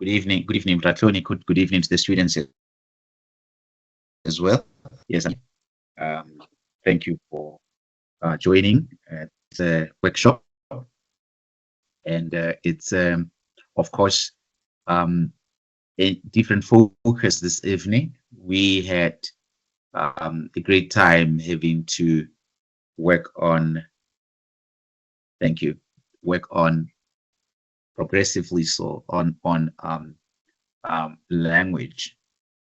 Good evening, Ratloni. Good evening to the students as well. Yes, thank you for joining the workshop. And it's, of course, a different focus this evening. We had a great time having to work on, thank you, work on progressively so on language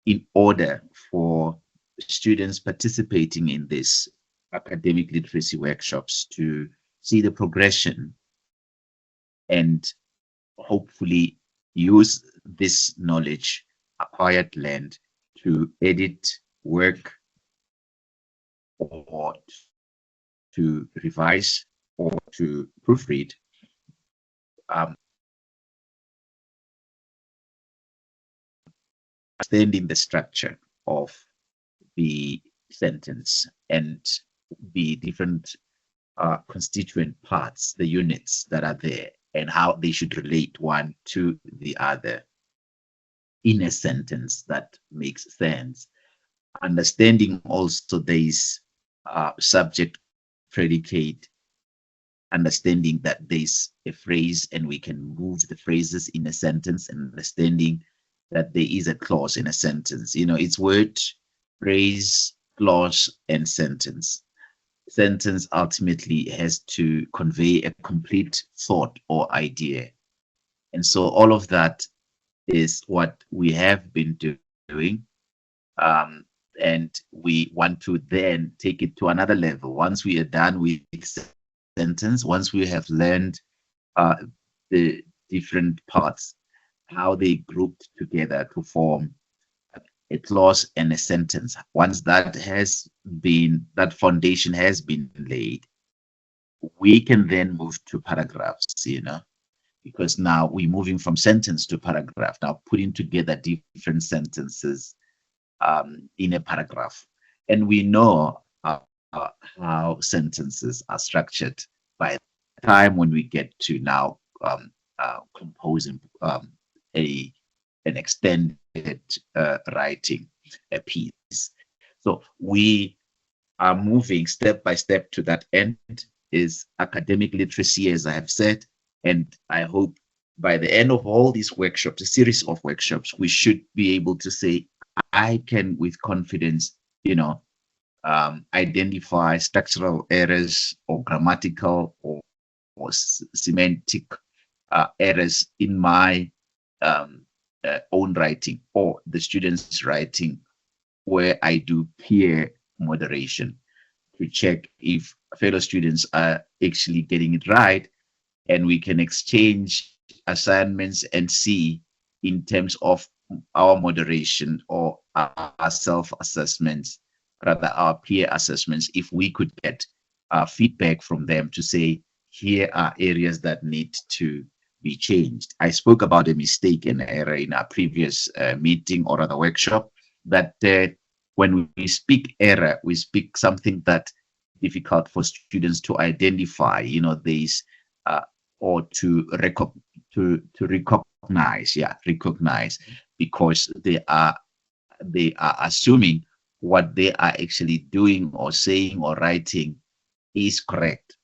in order for students participating in this academic literacy workshops to see the progression and hopefully use this knowledge acquired land to edit work or to revise or to proofread understanding the structure of the sentence and the different constituent parts, the units that are there, and how they should relate one to the other in a sentence that makes sense. Understanding also this subject predicate, understanding that there's a phrase and we can move the phrases in a sentence, and understanding that there is a clause in a sentence. You know, it's word, phrase, clause, and sentence. Sentence ultimately has to convey a complete thought or idea. And so all of that is what we have been doing. And we want to then take it to another level. Once we are done with sentence, once we have learned the different parts, how they grouped together to form a clause and a sentence. Once that foundation has been laid, we can then move to paragraphs, you know, because now we're moving from sentence to paragraph, now putting together different sentences in a paragraph. And we know how sentences are structured by the time when we get to now composing an extended writing a piece. So we are moving step by step to that end, is academic literacy, as I have said. And I hope by the end of all these workshops, a series of workshops, we should be able to say, I can with confidence, you know, identify structural errors or grammatical or semantic errors in my own writing or the students' writing, where I do peer moderation to check if fellow students are actually getting it right, and we can exchange assignments and see in terms of our moderation or our self-assessments, rather our peer assessments, if we could get feedback from them to say, here are areas that need to be changed. I spoke about a mistake and error in our previous meeting or other workshop, that when we speak error, we speak something that difficult for students to identify, you know, these or to recognize, because they are assuming what they are actually doing or saying or writing is correct.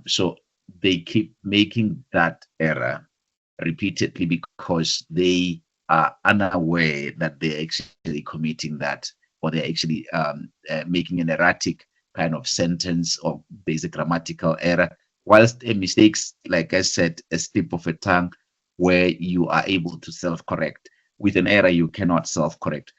So they keep making that error repeatedly because they are unaware that they're actually committing that, or they're actually making an erratic kind of sentence, or there's a grammatical error. Whilst a mistakes, like I said, a slip of a tongue, where you are able to self-correct. With an error, you cannot self-correct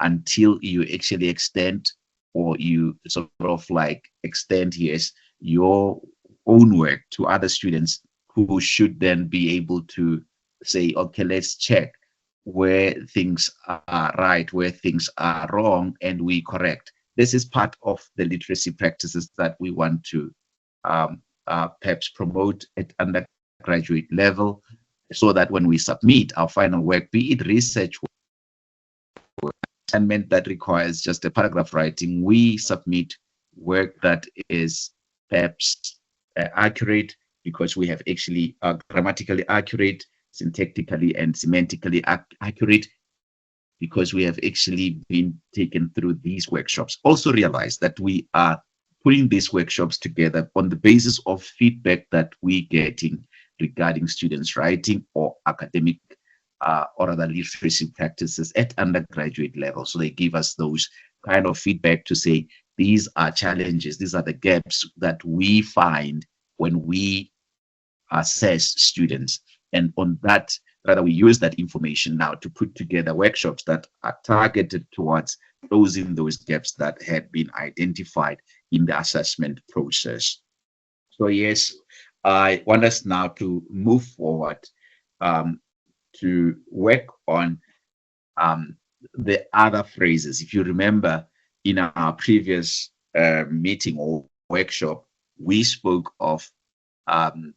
until you actually extend, or you sort of like extend, yes, your own work to other students who should then be able to say, okay, let's check where things are right, where things are wrong, and we correct. This is part of the literacy practices that we want to perhaps promote at undergraduate level, so that when we submit our final work, be it research work, assignment that requires just a paragraph writing, we submit work that is perhaps accurate, because we have actually grammatically accurate, syntactically and semantically accurate, because we have actually been taken through these workshops. Also realize that we are putting these workshops together on the basis of feedback that we're getting regarding students' writing or academic or other literacy practices at undergraduate level. So they give us those kind of feedback to say, these are challenges, these are the gaps that we find when we assess students. And on that, rather, we use that information now to put together workshops that are targeted towards closing those gaps that had been identified in the assessment process. So yes, I want us now to move forward to work on the other phrases. If you remember, in our previous meeting or workshop, we spoke of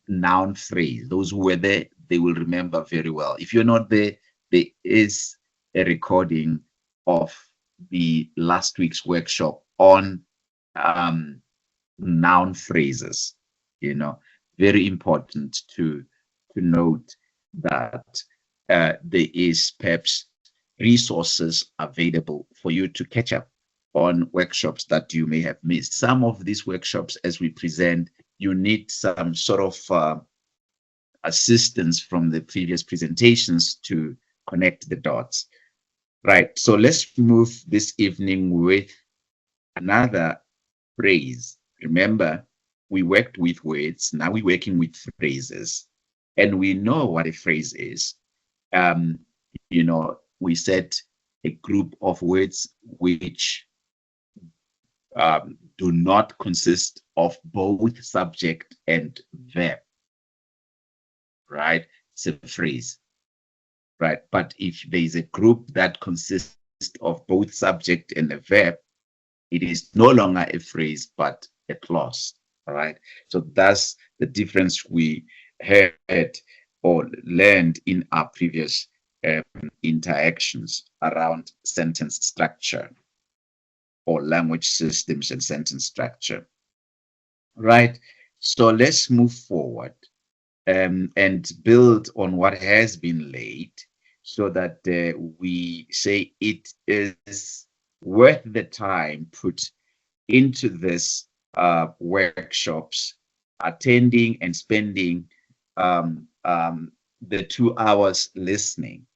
noun phrase. Those who were there, they will remember very well. If you're not there, there is a recording of the last week's workshop on noun phrases. You know, very important to note that there is perhaps resources available for you to catch up on workshops that you may have missed. Some of these workshops, as we present, you need some sort of assistance from the previous presentations to connect the dots. Right, so let's move this evening with another phrase. Remember, we worked with words, now we're working with phrases, and we know what a phrase is. You know, we said a group of words which do not consist of both subject and verb, right? It's a phrase, right? But if there is a group that consists of both subject and a verb, it is no longer a phrase, but a clause, all right? So that's the difference we had or learned in our previous interactions around sentence structure or language systems and sentence structure, right? So let's move forward and build on what has been laid so that we say it is worth the time put into this workshops, attending and spending the 2 hours listening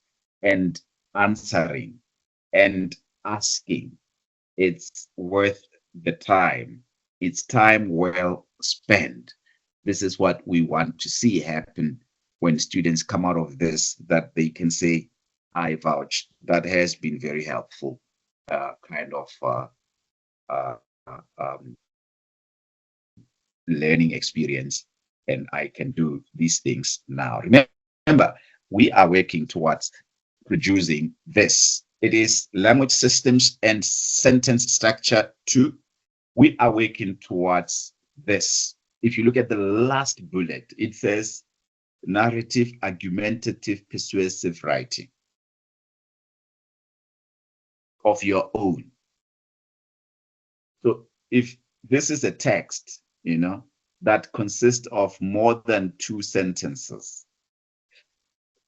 and answering and asking. It's worth the time. It's time well spent. This is what we want to see happen when students come out of this, that they can say, I vouch. That has been very helpful kind of learning experience, and I can do these things now. Remember, we are working towards producing this. It is language systems and sentence structure 2. We are working towards this. If you look at the last bullet, it says narrative, argumentative, persuasive writing of your own. So if this is a text, you know, that consists of more than 2 sentences,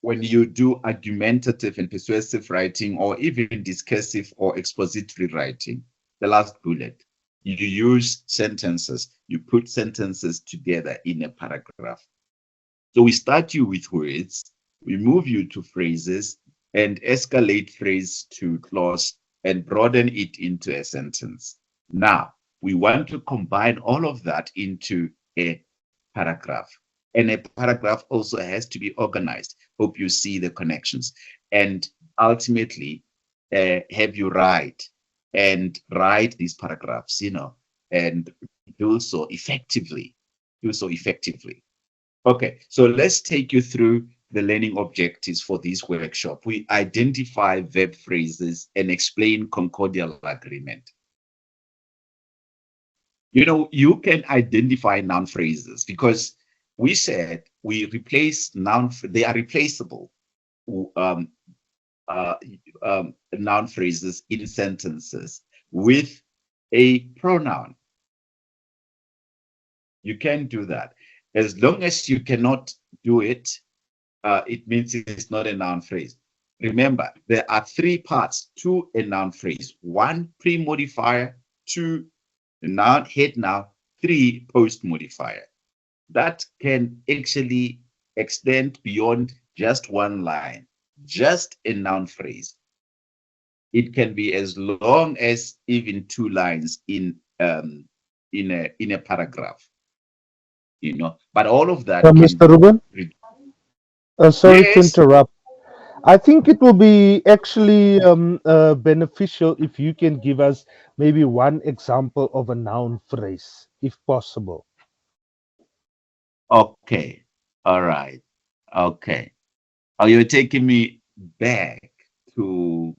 when you do argumentative and persuasive writing, or even discursive or expository writing, the last bullet, you use sentences, you put sentences together in a paragraph. So we start you with words, we move you to phrases, and escalate phrase to clause and broaden it into a sentence. Now, we want to combine all of that into a paragraph. And a paragraph also has to be organized. Hope you see the connections. And ultimately, have you write these paragraphs, you know, and do so effectively. Okay, so let's take you through the learning objectives for this workshop. We identify verb phrases and explain concordial agreement. You know, you can identify noun phrases because we said we replace noun, they are replaceable noun phrases in sentences with a pronoun. You can do that. As long as you cannot do it it means it's not a noun phrase. Remember, there are three parts to a noun phrase: one, pre-modifier; two, noun, head noun; three, post-modifier. That can actually extend beyond just one line, just a noun phrase. It can be as long as even two lines in a paragraph, But all of that can Mr. Ruben, re- sorry to yes. interrupt. I think it will be actually beneficial if you can give us maybe one example of a noun phrase, if possible. Okay. All right. Okay. Oh, you're taking me back to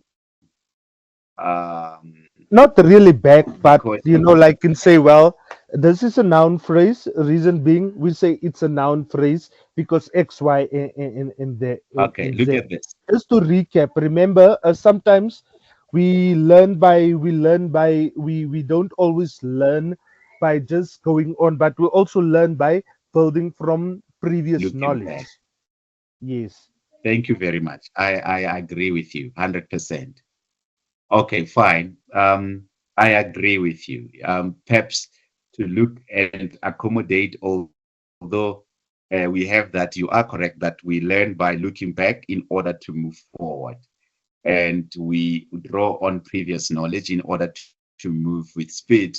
Not really back, but because like can say, well, this is a noun phrase. Reason being, we say it's a noun phrase because X, Y, okay, in look Z. at this. Just to recap, remember, sometimes we don't always learn by just going on, but we also learn by building from previous Looking knowledge. back. Yes. Thank you very much. I agree with you 100%. Okay, fine. I agree with you. Perhaps to look and accommodate, although we have that, you are correct that we learn by looking back in order to move forward. And we draw on previous knowledge in order to move with speed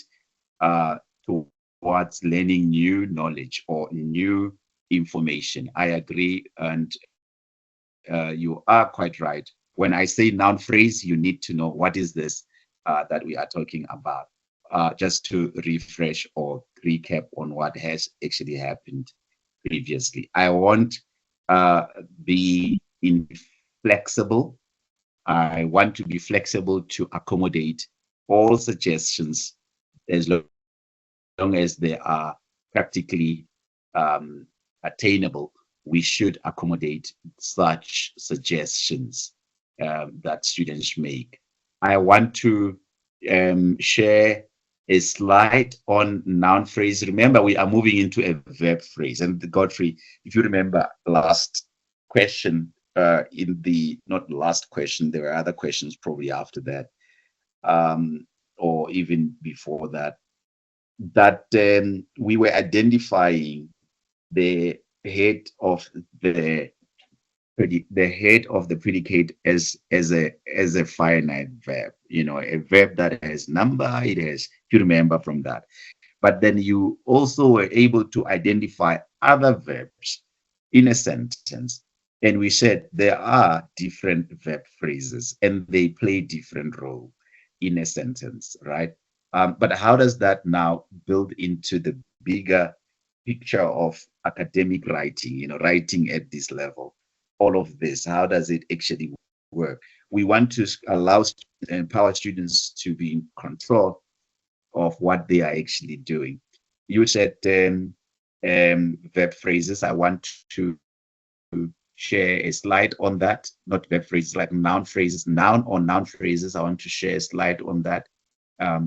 uh, towards learning new knowledge or new information. I agree, and you are quite right. When I say noun phrase, you need to know what is this that we are talking about. Just to refresh or recap on what has actually happened previously. I won't be inflexible. I want to be flexible to accommodate all suggestions as long as they are practically attainable. We should accommodate such suggestions that students make. I want to share a slide on noun phrase. Remember, we are moving into a verb phrase. And Godfrey, if you remember last question, in the not last question, there were other questions probably after that, or even before that, that we were identifying the head of the the head of the predicate as a finite verb, a verb that has number. It has, if you remember from that. But then you also were able to identify other verbs in a sentence. And we said there are different verb phrases and they play different role in a sentence, right? But how does that now build into the bigger picture of academic writing, writing at this level? All of this, how does it actually work? We want to allow empower students to be in control of what they are actually doing. You said verb phrases. I want to share a slide on that, not verb phrases, like noun phrases, noun or noun phrases. I want to share a slide on that,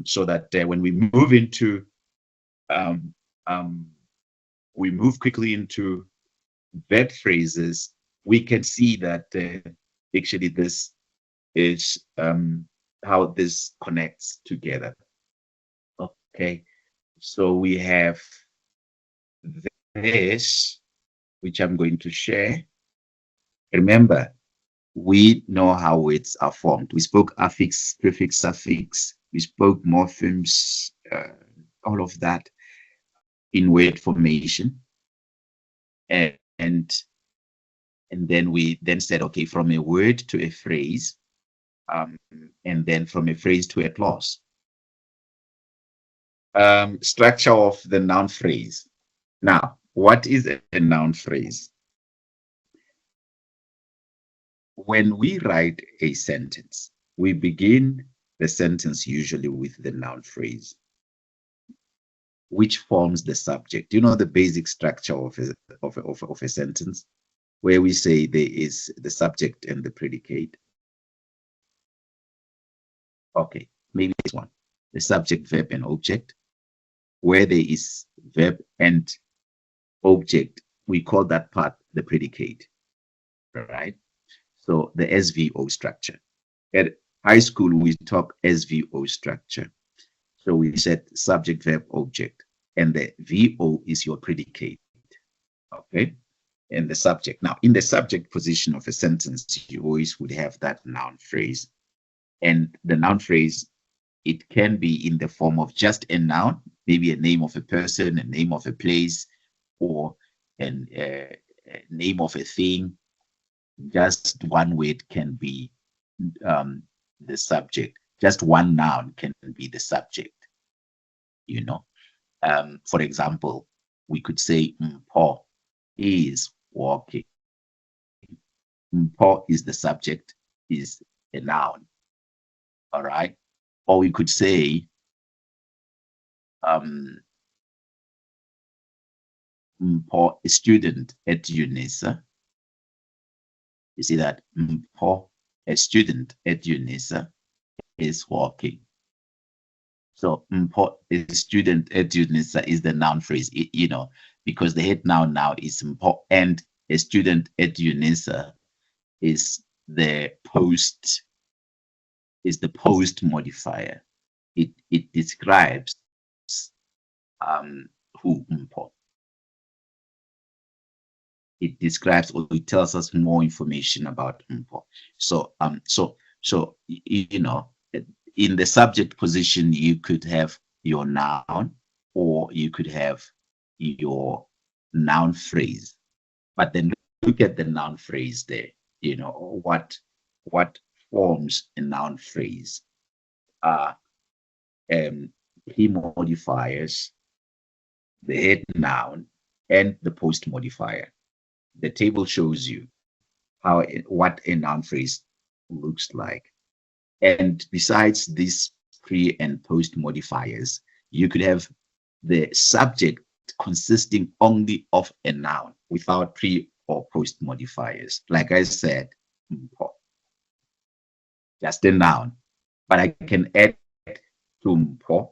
so that when um, um, we move quickly into verb phrases, we can see that actually this is how this connects together. Okay, so we have this, which I'm going to share. Remember, we know how words are formed. We spoke affix, prefix, suffix. We spoke morphemes, all of that in word formation. And and then we then said, okay, from a word to a phrase, um, and then from a phrase to a clause. Structure of the noun phrase. Now, what is a noun phrase? When we write a sentence, we begin the sentence usually with the noun phrase, which forms the subject. You know the basic structure of a sentence, where we say there is the subject and the predicate. Okay, maybe this one, the subject, verb, and object. Where there is verb and object, we call that part the predicate. right? So the SVO structure. At high school, we talk SVO structure. So we said subject, verb, object, and the VO is your predicate, okay? And the subject. Now, in the subject position of a sentence, you always would have that noun phrase. And the noun phrase, it can be in the form of just a noun, maybe a name of a person, a name of a place, or a name of a thing. Just one word can be the subject. Just one noun can be the subject, you know. For example, we could say Paul is walking. Paul is the subject, is a noun. All right. Or we could say um, Paul, a student at UNISA. You see that Paul, a student at UNISA, is walking. So Paul, a student at UNISA is the noun phrase, because the head noun now is Paul, and a student at UNISA is the post modifier. It describes who Paul. It describes, or it tells us more information about Mpo. So in the subject position, you could have your noun, or you could have your noun phrase. But then look at the noun phrase there. What forms a noun phrase are key modifiers, the head noun, and the post modifier. The table shows you what a noun phrase looks like. And besides these pre and post modifiers, you could have the subject consisting only of a noun without pre or post modifiers. Like I said, just a noun. But I can add to Mpo,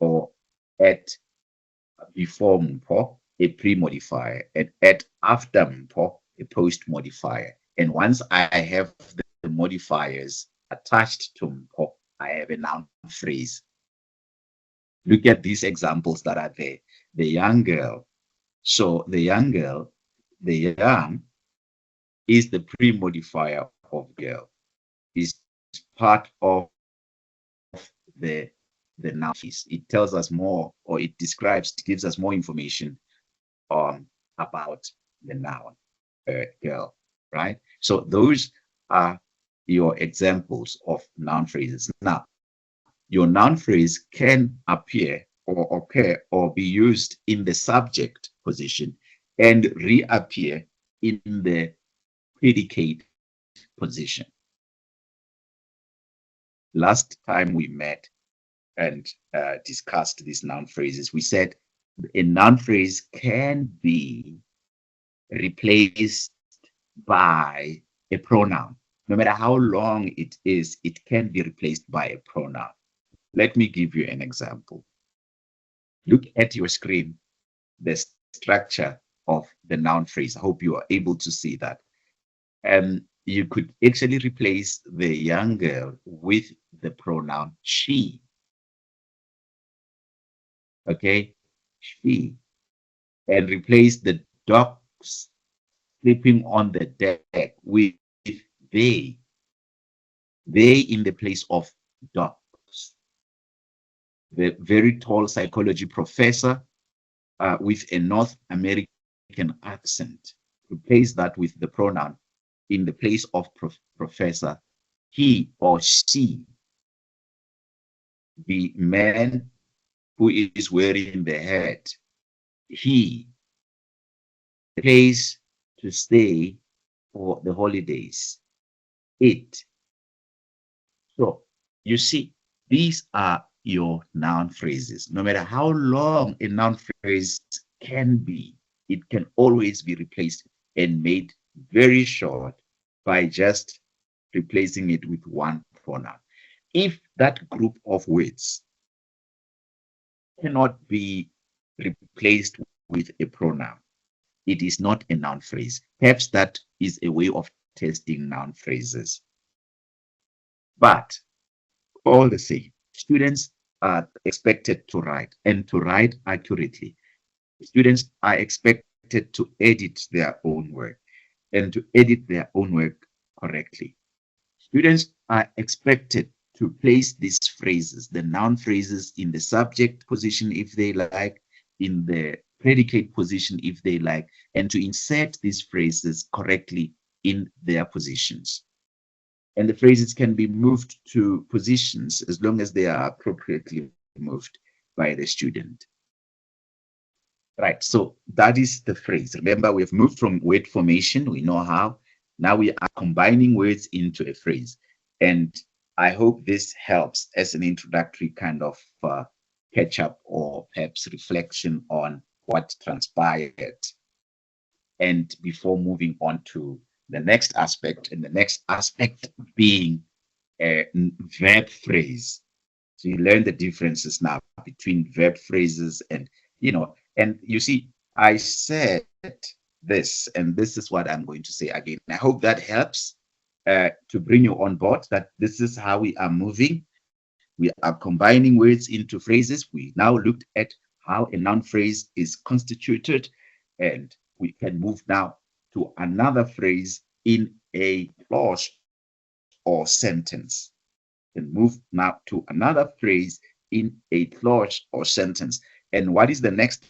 or add before Mpo, a pre-modifier, and add after Mpo, a post-modifier. And once I have the modifiers attached to Mpo, I have a noun phrase. Look at these examples that are there. The young girl. So the young girl, the young is the pre-modifier of girl, is part of the noun. It tells us more, or it gives us more information about the noun girl, right? So those are your examples of noun phrases. Now, your noun phrase can appear or occur or be used in the subject position and reappear in the predicate position. Last time we met and discussed these noun phrases, we said a noun phrase can be replaced by a pronoun. No matter how long it is, it can be replaced by a pronoun. Let me give you an example. Look at your screen, the structure of the noun phrase. I hope you are able to see that. And you could actually replace the young girl with the pronoun she. Okay, she. And replace the dogs sleeping on the deck with they. They in the place of dogs. The very tall psychology professor with a North American accent. Replace that with the pronoun in the place of professor, he or she. The man who is wearing the hat, he. The place to stay for the holidays, it. So you see, these are your noun phrases. No matter how long a noun phrase can be, it can always be replaced and made very short by just replacing it with one pronoun. If that group of words cannot be replaced with a pronoun, it is not a noun phrase. Perhaps that is a way of testing noun phrases. But all the same, students are expected to write and to write accurately. Students are expected to edit their own work and to edit their own work correctly. Students are expected to place these phrases, the noun phrases, in the subject position if they like, in the predicate position if they like, and to insert these phrases correctly in their positions. And the phrases can be moved to positions as long as they are appropriately moved by the student. Right, so that is the phrase. Remember, we've moved from word formation, we know how. Now we are combining words into a phrase. And I hope this helps as an introductory kind of catch up or perhaps reflection on what transpired. And before moving on to the next aspect, and the next aspect being a verb phrase. So you learn the differences now between verb phrases and you see, I said this, and this is what I'm going to say again. I hope that helps to bring you on board that this is how we are moving. We are combining words into phrases. We now looked at how a noun phrase is constituted, and we can move now to another phrase in a clause or sentence. And move now to another phrase in a clause or sentence. And what is the next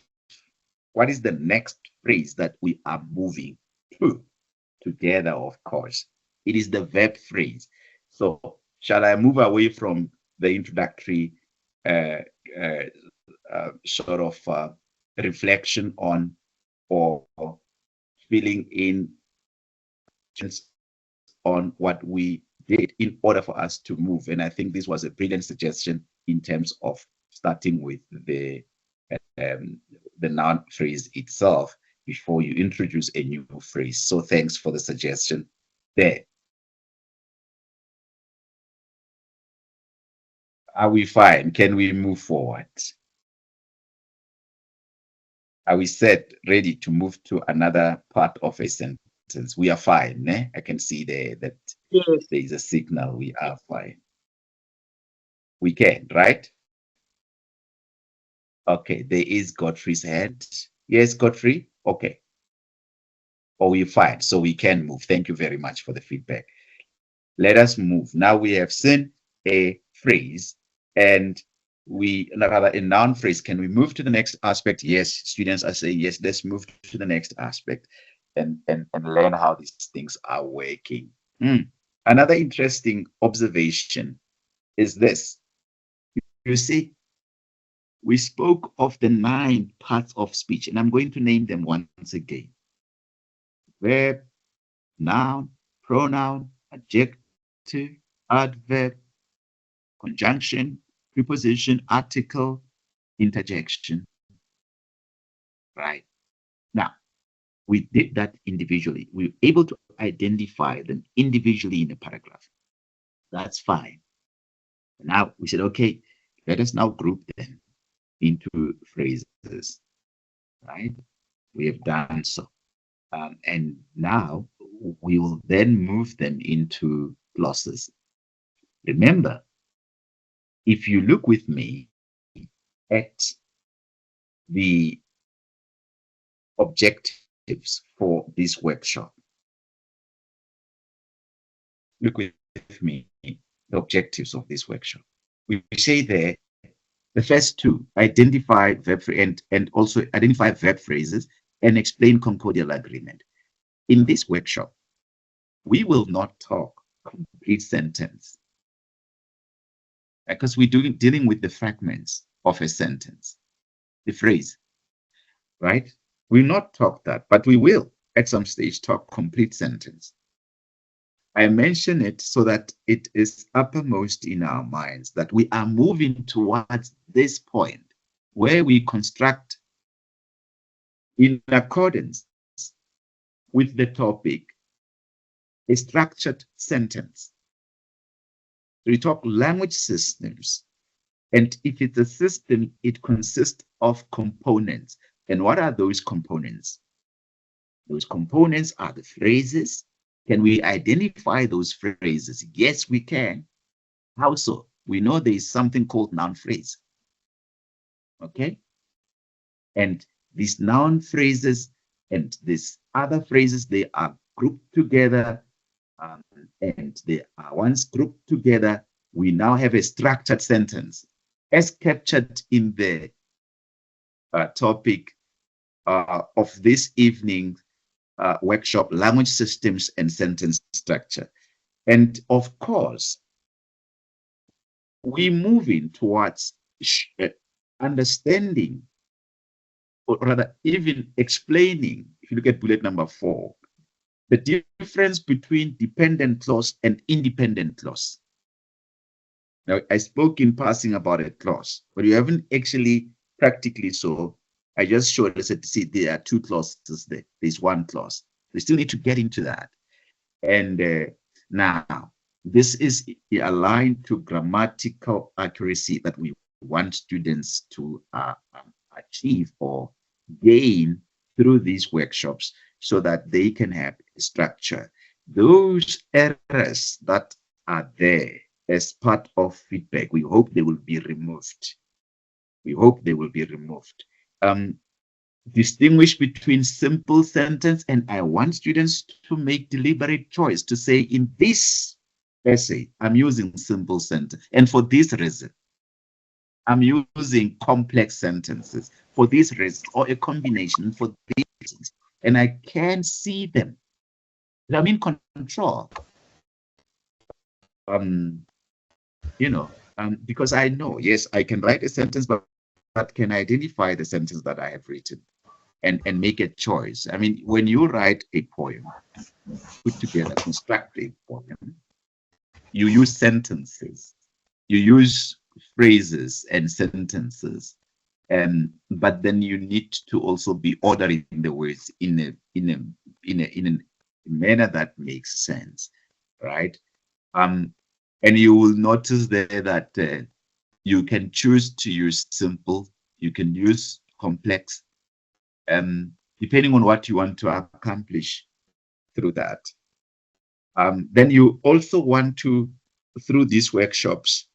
phrase that we are moving to together? Of course, it is the verb phrase. So shall I move away from the introductory uh, uh, sort of reflection on or filling in on what we did in order for us to move? And I think this was a brilliant suggestion in terms of starting with um, the noun phrase itself before you introduce a new phrase. So thanks for the suggestion there. Are we fine? Can we move forward? Are we set, ready to move to another part of a sentence? We are fine. Eh? I can see there that Yes. there is a signal. We are fine. We can, right? Okay, there is Godfrey's hand. Yes, Godfrey? Okay. Oh, we're fine. So we can move. Thank you very much for the feedback. Let us move. Now we have seen a phrase and rather a noun phrase. Can we move to the next aspect? Yes, students are saying yes, let's move to the next aspect and learn how these things are working. Another interesting observation is this. You see, we spoke of the 9 parts of speech, and I'm going to name them once again. Verb, noun, pronoun, adjective, adverb, conjunction, preposition, article, interjection. Right. Now, we did that individually. We were able to identify them individually in a paragraph. That's fine. Now we said, okay, let us now group them into phrases. Right. We have done so. And now we will then move them into glosses. Remember, if you look with me at the objectives for this workshop, look with me, the objectives of this workshop. We say there, the first two, identify verb and also identify verb phrases and explain concordial agreement. In this workshop, we will not talk complete sentence because we're dealing with the fragments of a sentence, the phrase, right? We'll not talk that, but we will at some stage talk complete sentence. I mention it so that it is uppermost in our minds that we are moving towards this point where we construct in accordance with the topic a structured sentence. We talk language systems, and if it's a system, it consists of components. And what are those components? Those components are the phrases. Can we identify those phrases? Yes, we can. How so? We know there is something called noun phrase. Okay? And these noun phrases and these other phrases, they are grouped together. Um, and they are once grouped together, we now have a structured sentence as captured in the topic of this evening workshop, language systems and sentence structure. And of course, we're moving towards understanding, or rather even explaining, if you look at bullet number 4, the difference between dependent clause and independent clause. Now, I spoke in passing about a clause, but you haven't actually practically so. I just showed us that, see, there are 2 clauses there. There's 1 clause. We still need to get into that. And now, this is aligned to grammatical accuracy that we want students to achieve or gain through these workshops so that they can have structure. Those errors that are there as part of feedback, we hope they will be removed. We hope they will be removed. Distinguish between simple sentence, and I want students to make deliberate choice to say, in this essay, I'm using simple sentence, and for this reason. I'm using complex sentences for this reason, or a combination for these reasons, and I can see them. I'm in control. Because I know, yes, I can write a sentence, but can identify the sentence that I have written and make a choice. I mean, when you write a poem, put together, construct a poem, you use sentences, you use phrases and sentences, but then you need to also be ordering the words in a manner that makes sense, right? And you will notice there that you can choose to use simple, you can use complex, depending on what you want to accomplish through that. Then you also want to, through these workshops,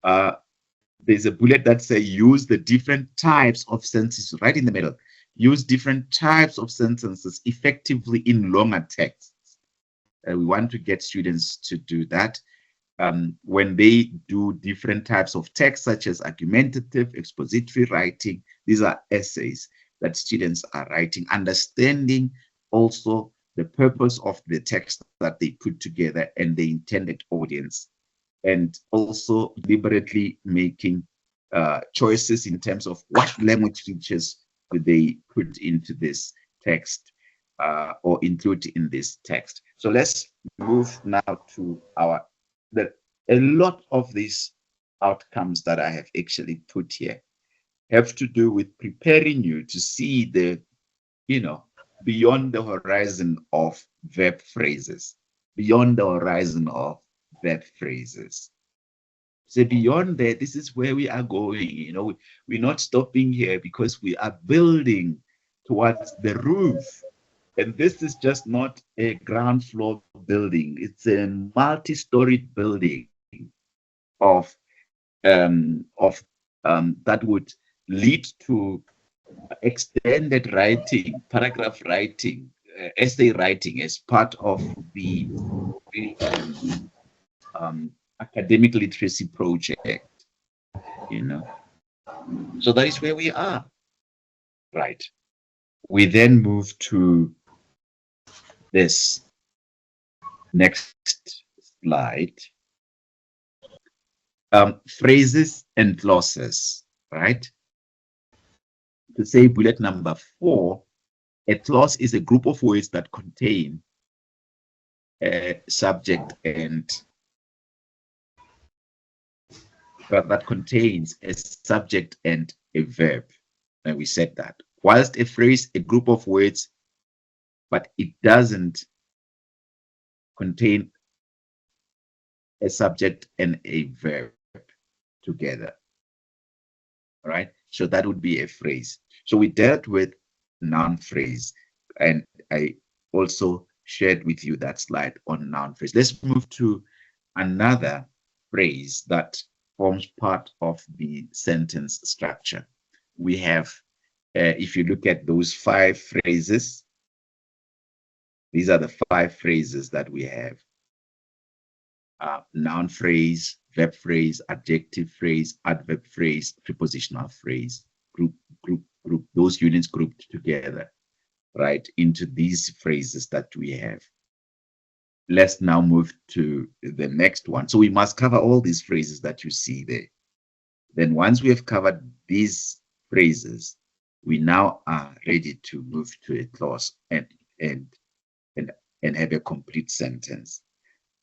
there's a bullet that says use the different types of sentences right in the middle. Use different types of sentences effectively in longer texts. We want to get students to do that. When they do different types of text, such as argumentative, expository writing, these are essays that students are writing, understanding also the purpose of the text that they put together and the intended audience, and also deliberately making choices in terms of what language features would they put into this text or include in this text. So let's move now to a lot of these outcomes that I have actually put here have to do with preparing you to see the, beyond the horizon of verb phrases, beyond the horizon of verb phrases. So beyond that, this is where we are going. We're not stopping here because we are building towards the roof. And this is just not a ground floor building. It's a multi-storied building of that would lead to extended writing, paragraph writing, essay writing as part of the academic literacy project. So that is where we are. Right. We then move to this next slide. Phrases and clauses, right? To say bullet number 4, a clause is a group of words that contain a subject and that contains a subject and a verb. And we said that. Whilst a phrase, a group of words, but it doesn't contain a subject and a verb together. All right. So that would be a phrase. So we dealt with noun phrase, and I also shared with you that slide on noun phrase. Let's move to another phrase that forms part of the sentence structure. We have, if you look at those 5 phrases, these are the 5 phrases that we have. Noun phrase, verb phrase, adjective phrase, adverb phrase, prepositional phrase, group. Those units grouped together, right, into these phrases that we have. Let's now move to the next one. So we must cover all these phrases that you see there. Then once we have covered these phrases, we now are ready to move to a clause and have a complete sentence.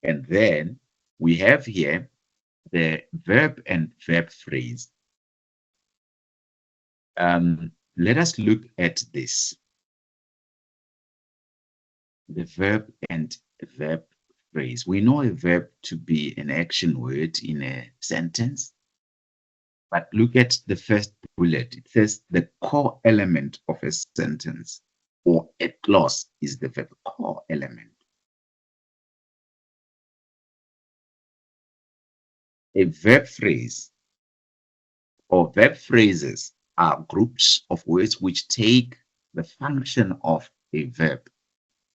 And then we have here the verb and verb phrase. Let us look at this. The verb and verb phrase. We know a verb to be an action word in a sentence, but look at the first bullet. It says the core element of a sentence or a clause is the verb core element. A verb phrase or verb phrases are groups of words which take the function of a verb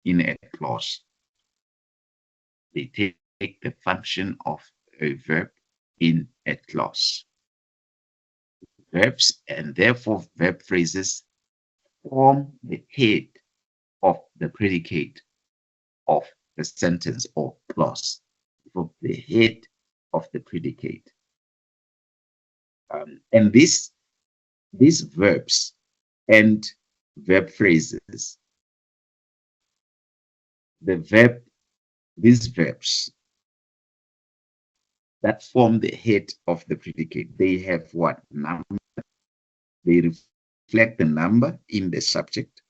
in a clause. They take the function of a verb in a clause. Verbs and therefore verb phrases form the head of the predicate of the sentence or clause, from the head of the predicate. And these verbs and verb phrases, these verbs that form the head of the predicate, they have what? Number. They reflect the number in the subject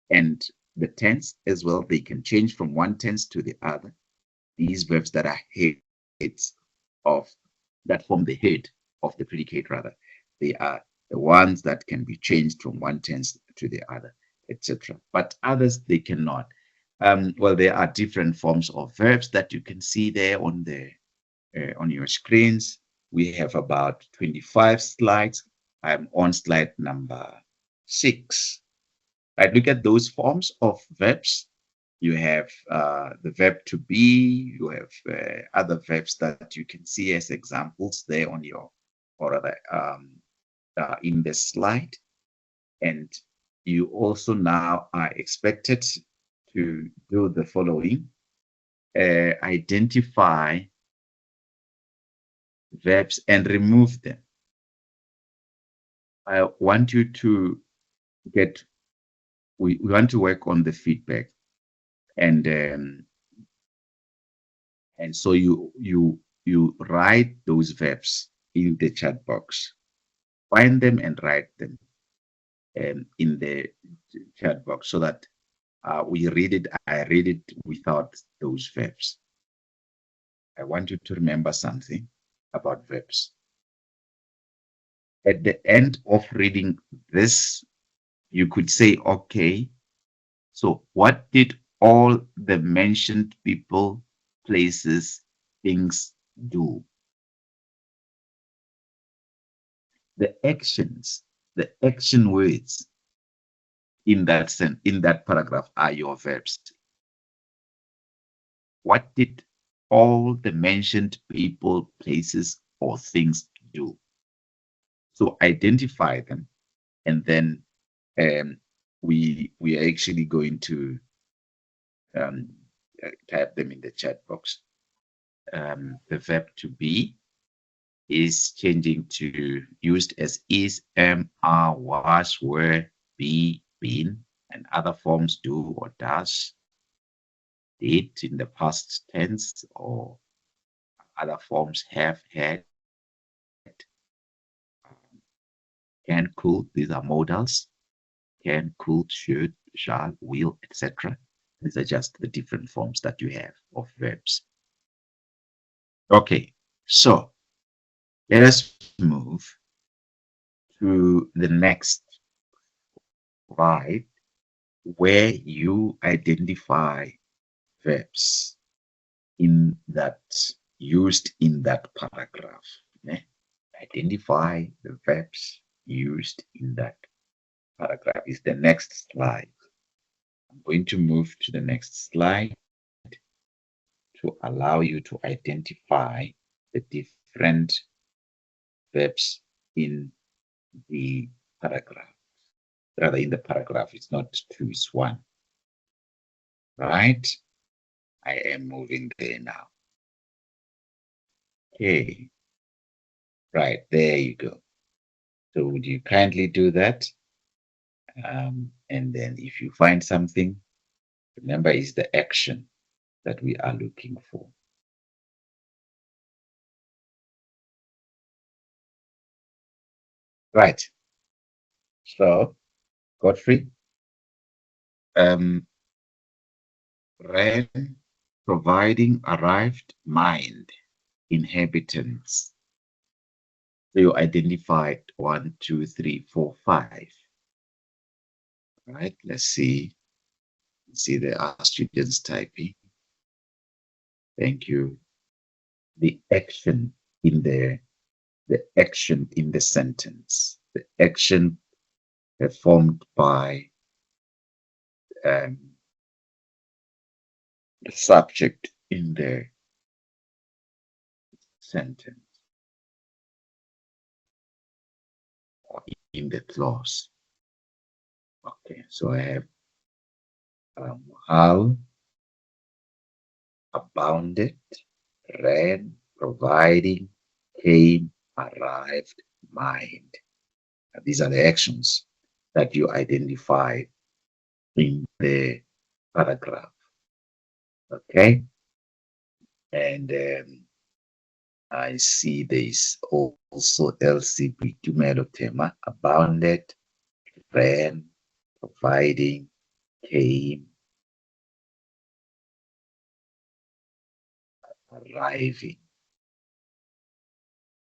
and the tense as well. They can change from one tense to the other. These verbs that are heads of, that form the head of the predicate, rather, they are the ones that can be changed from one tense to the other, etc. But others, they cannot. Well, there are different forms of verbs that you can see there on your screens. We have about 25 slides. I'm on slide number 6. Right, look at those forms of verbs. You have the verb to be. You have other verbs that you can see as examples there on your, or rather, in the slide. And you also now are expected to do the following: identify verbs and remove them. I want you to get. We want to work on the feedback, and so you write those verbs in the chat box. Find them and write them in the chat box so that we read it. I read it without those verbs. I want you to remember something about verbs. At the end of reading this, you could say, okay, so what did all the mentioned people, places, things do? The actions, the action words in that paragraph are your verbs. What did all the mentioned people, places, or things do? So identify them, and then we are actually going to type them in the chat box. The verb to be is changing to used as is, am, are, was, were, be, been, and other forms do or does, did in the past tense, or other forms have, had, can, could. These are modals. Can, could, should, shall, will, etc. These are just the different forms that you have of verbs. Okay, so let us move to the next slide, where you identify verbs in that used in that paragraph. Eh? Identify the verbs used in that paragraph is the next slide. I'm going to move to the next slide to allow you to identify the different verbs in the paragraph. Rather, in the paragraph, it's not two, it's one. Right? I am moving there now. Okay. Right, there you go. So would you kindly do that? And then if you find something, remember it's the action that we are looking for. Right. So, Godfrey, ran, providing arrived, mind, inhabitants. So you identified 1, 2, 3, 4, 5. Right, let's see. See, there are students typing. Thank you. The action in there, the action in the sentence, the action performed by the subject in the sentence or in the clause. Okay, so I have how, abounded, ran, providing, came, arrived, mind. And these are the actions that you identify in the paragraph. Okay, and I see there is also LCB Tumelo Tema, abounded, ran, providing, came, arriving,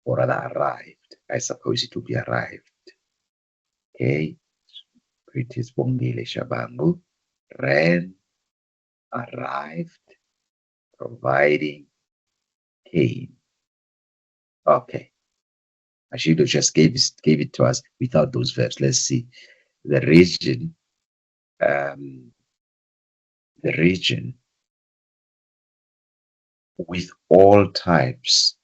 or rather arrived. I suppose it will be arrived. Okay, it is Bongile Shabangu, ran, arrived, providing, came. Okay, Ashido just gave it to us without those verbs. Let's see. The region, the region with all types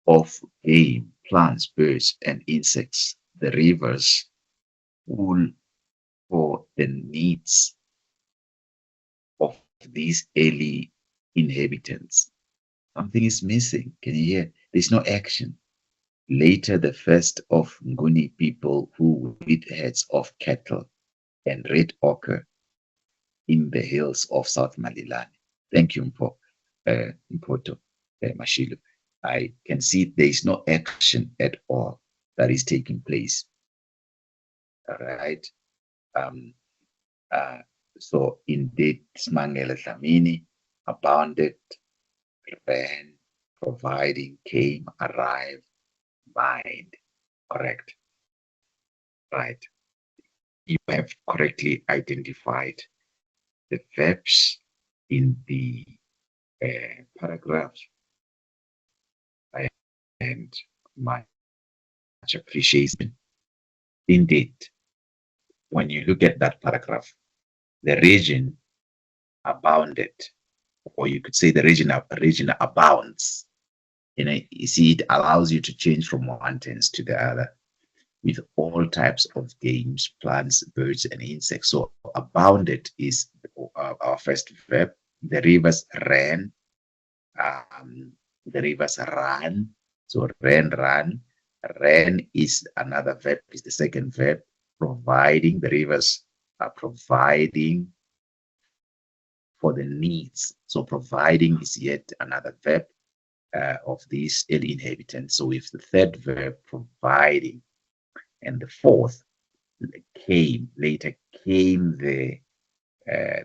of game, plants, birds, and insects. The rivers full for the needs of these early inhabitants. Something is missing. Can you hear? There's no action. Later, the first of Nguni people who with heads of cattle and red ochre in the hills of South Malilani. Thank you, Mpoto, Mashilo. I can see there is no action at all that is taking place. All right. Um, uh, so indeed, Smangele Dlamini abounded, ran, providing, came, arrived, mind. Correct. Right. You have correctly identified the verbs in the paragraphs, and much appreciation. Indeed, when you look at that paragraph, the region abounded, or you could say the region abounds. You see, it allows you to change from one tense to the other with all types of games, plants, birds, and insects. So abounded is our first verb. The rivers ran. The rivers ran. So ran. Ran is another verb, is the second verb. Providing, the rivers are providing for the needs. So providing is yet another verb of these early inhabitants. So with the third verb, providing, and the fourth, came, later came the,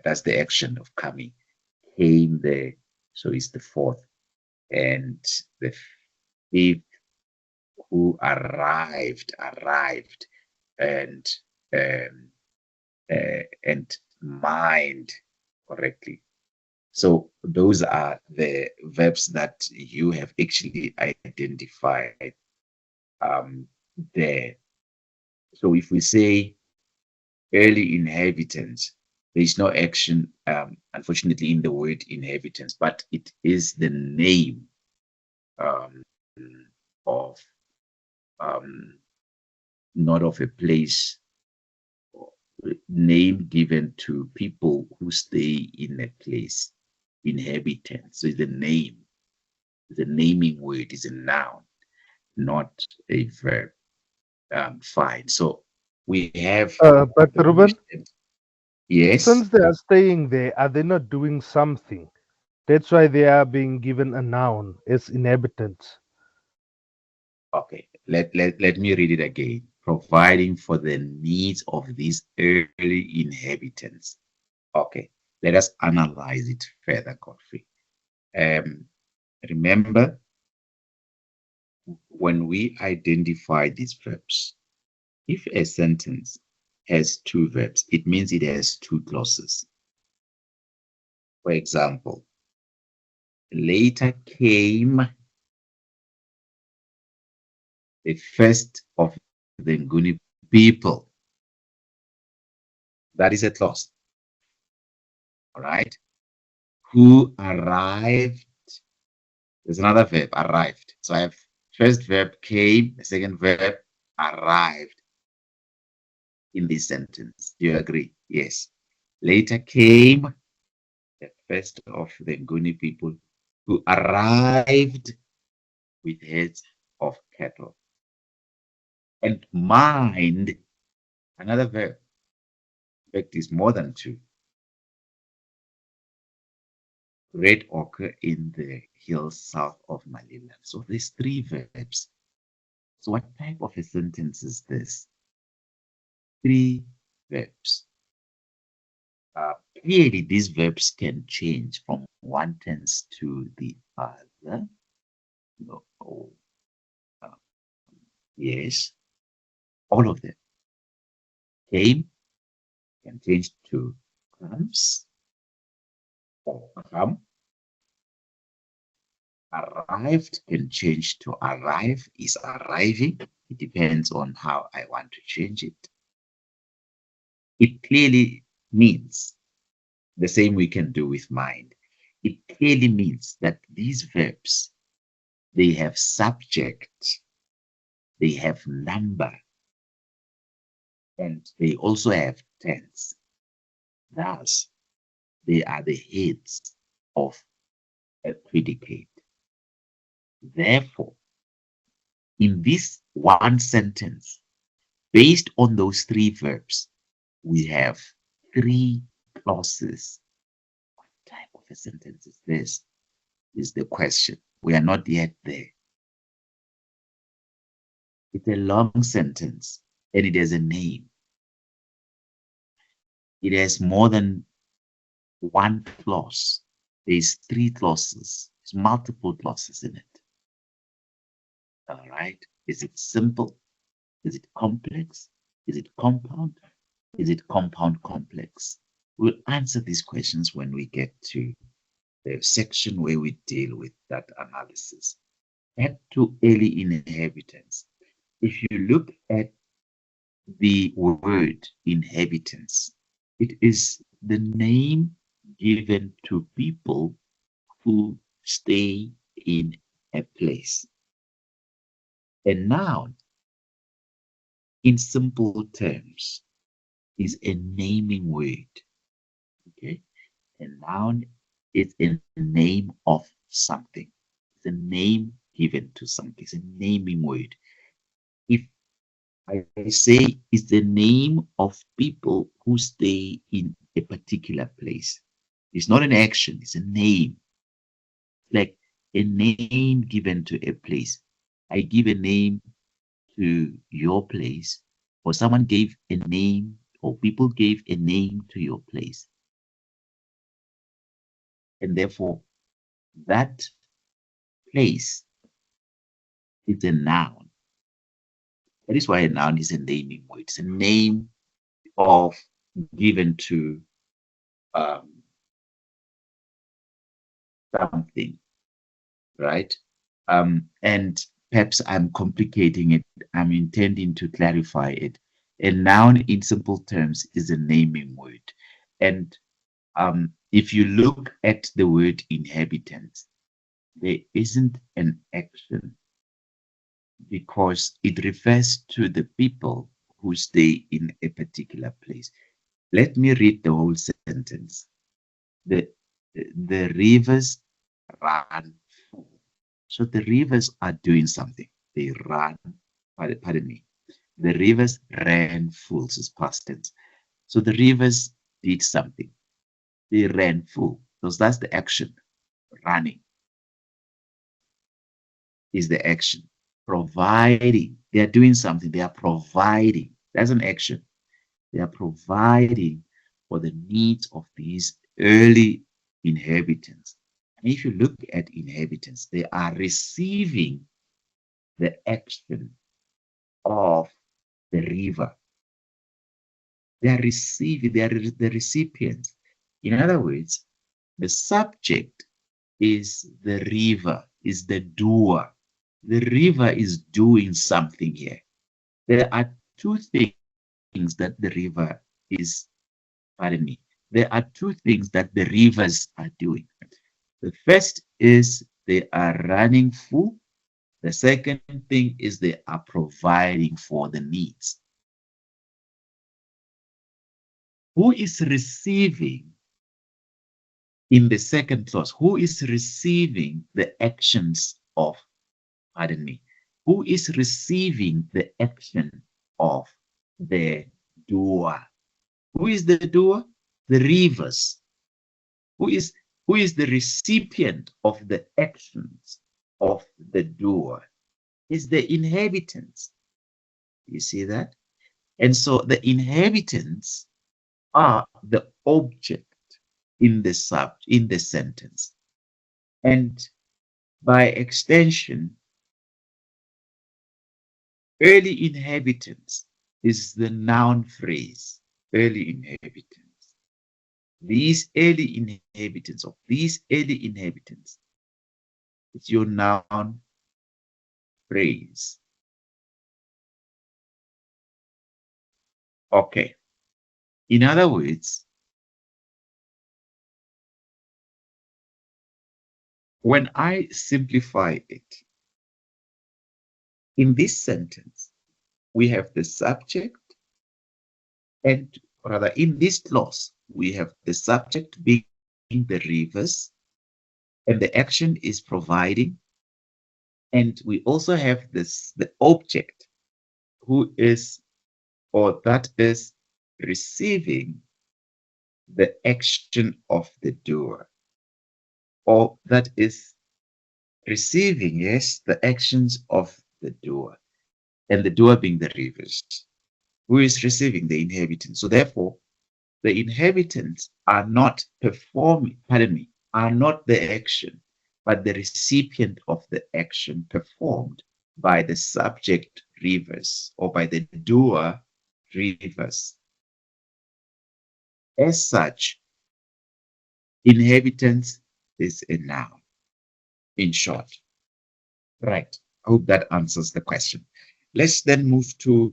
that's the action of coming, came the, so it's the fourth. And the fifth, who arrived. and um, and mind correctly. So those are the verbs that you have actually identified there. So if we say early inhabitants, there is no action, unfortunately, in the word inhabitants, but it is the name um, of um, not of a place, name given to people who stay in a place, inhabitants. So it's the name, the naming word is a noun, not a verb. Fine. So we have But Ruben, understand. Yes. since they are staying there, are they not doing something? That's why they are being given a noun as inhabitants. Okay. Let me read it again. Providing for the needs of these early inhabitants. Okay. Let us analyze it further, Godfrey. Um, remember, when we identify these verbs, if a sentence has two verbs, it means it has two clauses. For example, later came the first of the Nguni people. That is a clause, all right? Who arrived. There's another verb, arrived. So I have first verb came, the second verb arrived in this sentence. Do you agree? Yes. Later came the first of the Nguni people who arrived with heads of cattle. And mind, another verb. In fact, is more than two. Red ochre in the hills south of Maliland. So there's three verbs. So what type of a sentence is this? Three verbs. Clearly, these verbs can change from one tense to the other. No, oh, uh, yes, all of them. Came can change to comes or come. Arrived can change to arrive, is arriving. It depends on how I want to change it. It clearly means the same we can do with mind. It clearly means that these verbs, they have subject, they have number, and they also have tense. Thus, they are the heads of a predicate. Therefore, in this one sentence, based on those three verbs, we have three clauses. What type of a sentence is this? Is the question. We are not yet there. It's a long sentence and it has a name. It has more than one clause. There's three clauses. There's multiple clauses in it. All right. Is it simple? Is it complex? Is it compound? Is it compound complex? We'll answer these questions when we get to the section where we deal with that analysis. Add to early inheritance. If you look at the word inhabitants, it is the name given to people who stay in a place. A noun, in simple terms, is a naming word. Okay, a noun is a name of something. It's a name given to something. It's a naming word. If I say it's the name of people who stay in a particular place. It's not an action, it's a name. Like a name given to a place. I give a name to your place, or someone gave a name, or people gave a name to your place. And therefore, that place is a noun. That is why a noun is a naming word. It's a name of given to um, something, right? And perhaps I'm complicating it. I'm intending to clarify it. A noun, in simple terms, is a naming word. And if you look at the word inhabitants, there isn't an action because it refers to the people who stay in a particular place. Let me read the whole sentence. The, the rivers run full. So the rivers are doing something. They run, pardon me. The rivers ran full, so it's past tense. So the rivers did something. They ran full. So that's the action. Running is the action. Providing. They are doing something. They are providing. That's an action. They are providing for the needs of these early inhabitants. And if you look at inhabitants, they are receiving the action of the river. They are receiving, they are the recipients. In other words, the subject is the river, is the doer. The river is doing something here. There are two things that the river is, pardon me, there are two things that the rivers are doing. The first is they are running full. The second thing is they are providing for the needs. Who is receiving in the second clause? Who is receiving the actions of, pardon me, who is receiving the action of the doer? Who is the doer? The rivers. Who is who is the recipient of the actions of the doer? Is the inhabitants. You see that? And so the inhabitants are the object in the sentence. And by extension, early inhabitants is the noun phrase. Early inhabitants. These early inhabitants is your noun phrase. Okay. In other words, when I simplify it, in this sentence, we have the subject, and rather in this clause, we have the subject being the rivers, and the action is providing. And we also have the object who is, or that is receiving the action of the doer, or that is receiving, yes, the actions of the doer, and the doer being the rivers, who is receiving the inhabitants. So therefore, the inhabitants are not performing, pardon me, are not the action, but the recipient of the action performed by the subject rivers or by the doer rivers. As such, inhabitants is a noun, in short. Right. I hope that answers the question. Let's then move to,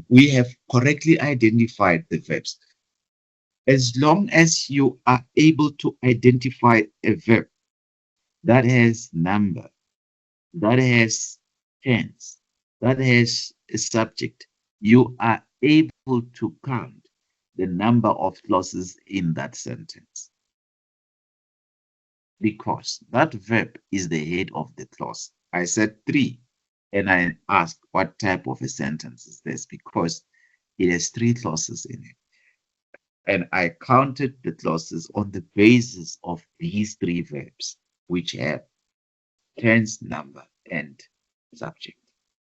we have correctly identified the verbs. As long as you are able to identify a verb that has number, that has tense, that has a subject, you are able to count the number of clauses in that sentence. Because that verb is the head of the clause. I said three, and I asked what type of a sentence is this, because it has three clauses in it. And I counted the clauses on the basis of these three verbs, which have tense, number, and subject.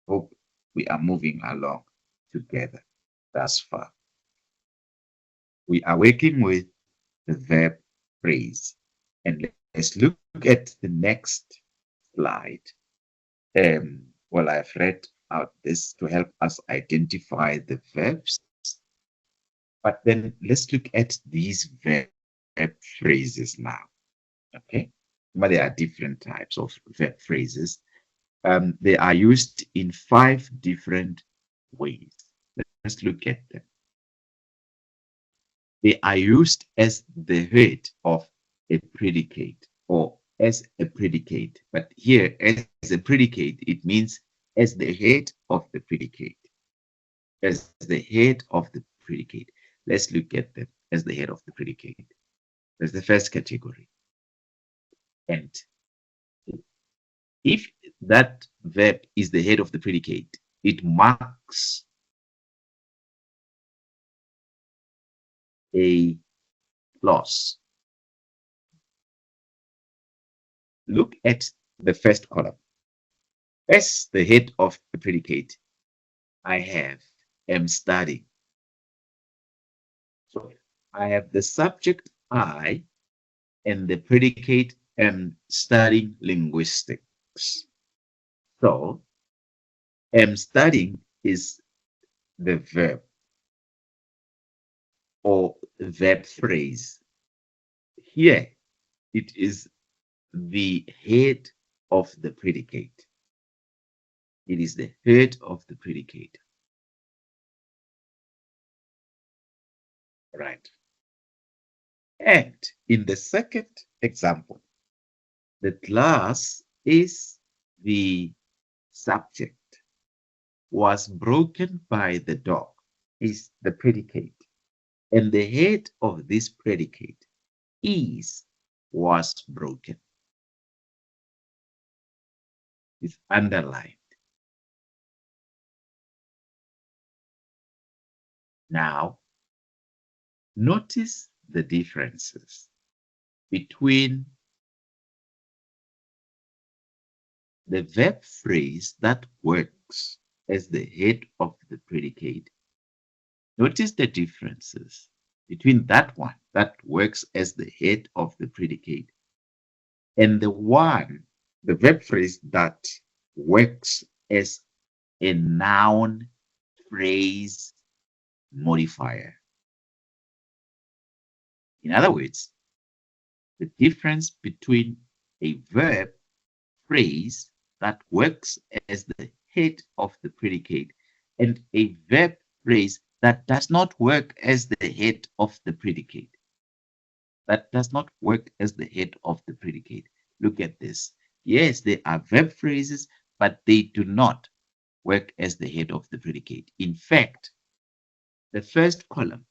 Hope we are moving along together thus far. We are working with the verb phrase. And let's look at the next slide. Well, I've read out this to help us identify the verbs. But then let's look at these verb phrases now. Okay, but there are different types of verb phrases. They are used in 5 different ways. Let's look at them. They are used as the head of a predicate or as a predicate. But here, as a predicate, it means as the head of the predicate. As the head of the predicate. Let's look at them as the head of the predicate. That's the first category. And if that verb is the head of the predicate, it marks a clause. Look at the first column. As the head of the predicate, I am studying. So I have the subject I and the predicate am studying linguistics. So am studying is the verb or verb phrase. Here it is the head of the predicate. It is the head of the predicate. Right. And in the second example, the glass is the subject, was broken by the dog is the predicate. And the head of this predicate is was broken. It's underlined. Now, notice the differences between the verb phrase that works as the head of the predicate. Notice the differences between that one that works as the head of the predicate and the verb phrase that works as a noun phrase modifier. In other words, the difference between a verb phrase that works as the head of the predicate and a verb phrase that does not work as the head of the predicate. That does not work as the head of the predicate. Look at this. Yes, they are verb phrases, but they do not work as the head of the predicate. In fact, the first column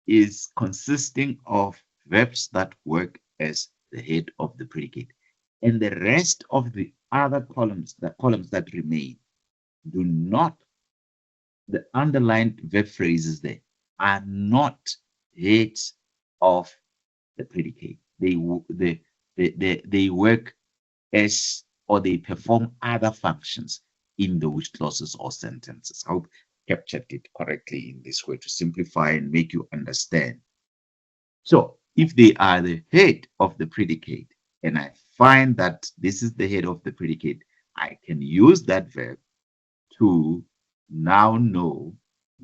is consisting of verbs that work as the head of the predicate. And the rest of the other columns, the columns that remain, do not, the underlined verb phrases there are not heads of the predicate. They work as or they perform other functions in those clauses or sentences. I hope I captured it correctly in this way to simplify and make you understand. So if they are the head of the predicate, and I find that this is the head of the predicate, I can use that verb to now know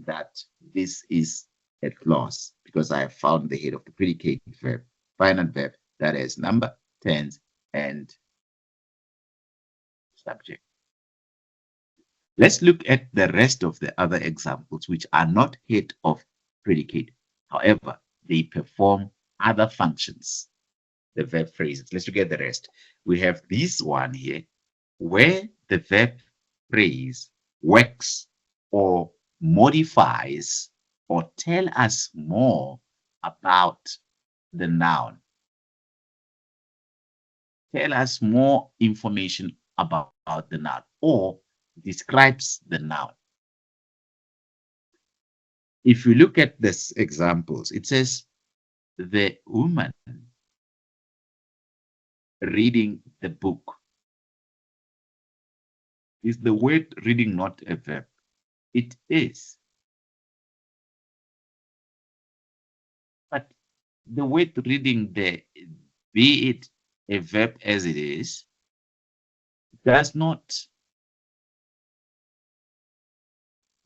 that this is a clause because I have found the head of the predicate verb, finite verb that has number, tense, and subject. Let's look at the rest of the other examples, which are not head of predicate. However, they perform other functions, the verb phrases. Let's look at the rest. We have this one here, where the verb phrase works or modifies or tell us more about the noun. Tell us more information about the noun or describes the noun. If you look at this examples, it says the woman reading the book. Is the word reading not a verb? It is. But the word reading there, be it a verb as it is, does not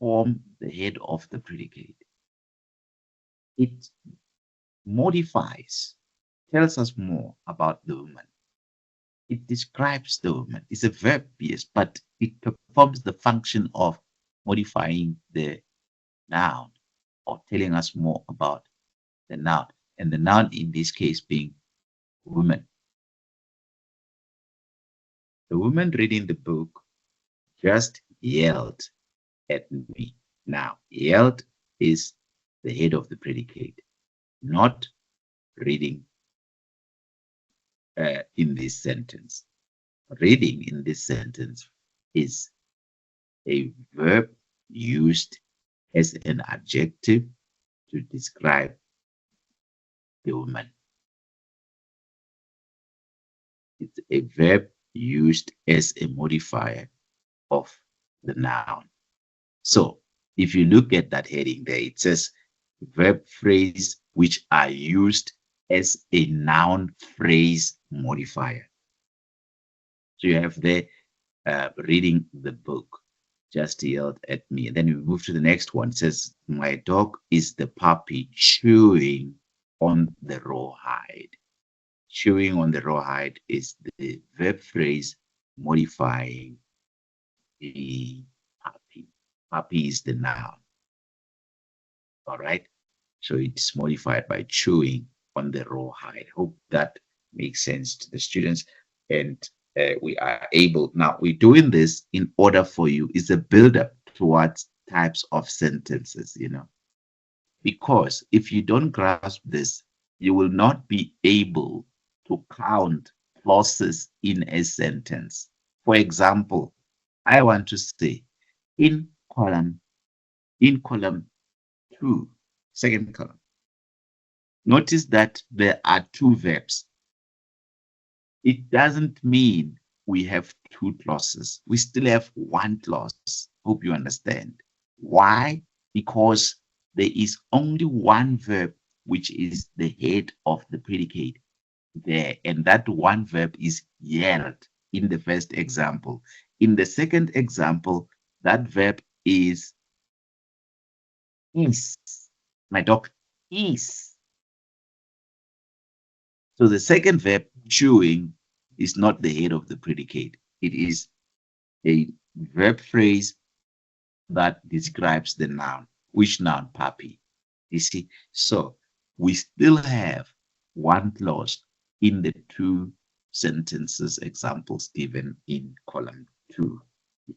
form the head of the predicate. It modifies, tells us more about the woman. It describes the woman. It's a verb, yes, but it performs the function of modifying the noun or telling us more about the noun. And the noun in this case being woman. The woman reading the book just yelled at me. Now, yelled is the head of the predicate, not reading in this sentence. Reading in this sentence is a verb used as an adjective to describe the woman. It's a verb used as a modifier of the noun. So if you look at that heading there, it says verb phrase which are used as a noun phrase modifier. So you have there reading the book just yelled at me. And then we move to the next one. It says, my dog is the puppy chewing on the rawhide. Chewing on the rawhide is the verb phrase modifying the puppy. Puppy is the noun. All right. So it's modified by chewing on the rawhide. Hope that makes sense to the students. And we are able, now we're doing this in order for you, it's a build-up towards types of sentences, because if you don't grasp this, you will not be able to count clauses in a sentence. For example, I want to say in column 2, second column, notice that there are two verbs. It doesn't mean we have two clauses. We still have one clause. Hope you understand. Why? Because there is only one verb, which is the head of the predicate there. And that one verb is yelled in the first example. In the second example, that verb is. My dog is. So the second verb, chewing, is not the head of the predicate. It is a verb phrase that describes the noun. Which noun? Puppy. You see, so we still have one clause in the two sentences examples given in column 2. Do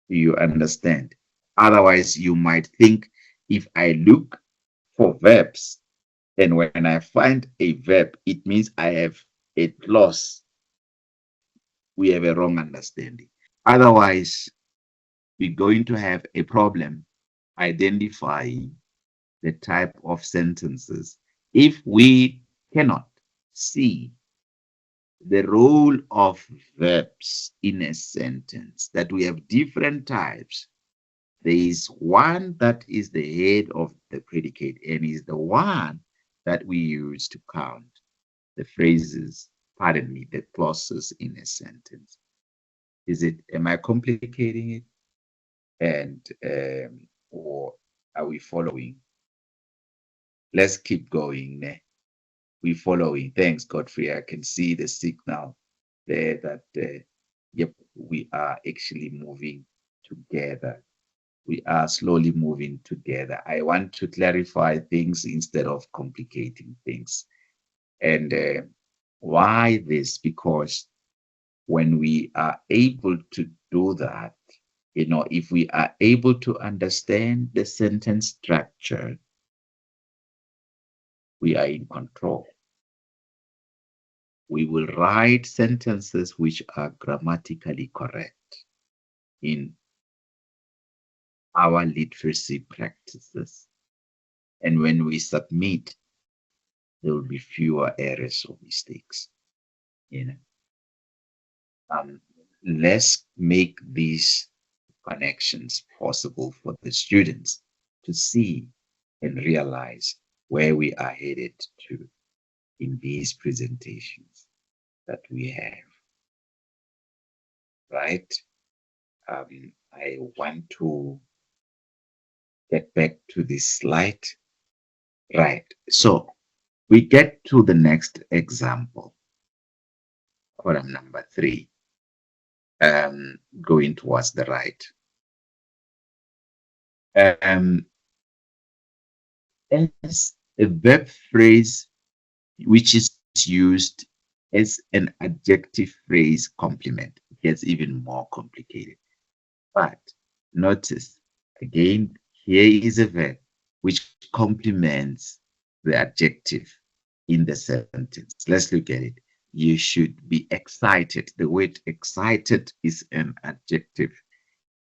you understand? Otherwise, you might think if I look for verbs, and when I find a verb, it means I have a clause. We have a wrong understanding. Otherwise, we're going to have a problem identifying the type of sentences if we cannot see the role of verbs in a sentence, that we have different types. There is one that is the head of the predicate and is the one that we use to count the phrases, pardon me, the clauses in a sentence. Am I complicating it? And or are we following? Let's keep going. We following. Thanks, Godfrey. I can see the signal there that yep, we are actually moving together. We are slowly moving together. I want to clarify things instead of complicating things. And why this? Because when we are able to do that, if we are able to understand the sentence structure, we are in control. We will write sentences which are grammatically correct in our literacy practices. And when we submit, there will be fewer errors or mistakes. Let's make these connections possible for the students to see and realize where we are headed to in these presentations that we have, right? I want to get back to this slide. Right. So we get to the next example, column number 3, going towards the right. Um, as a verb phrase which is used as an adjective phrase complement, it gets even more complicated. But notice again, here is a verb which complements the adjective in the sentence. Let's look at it. You should be excited. The word excited is an adjective.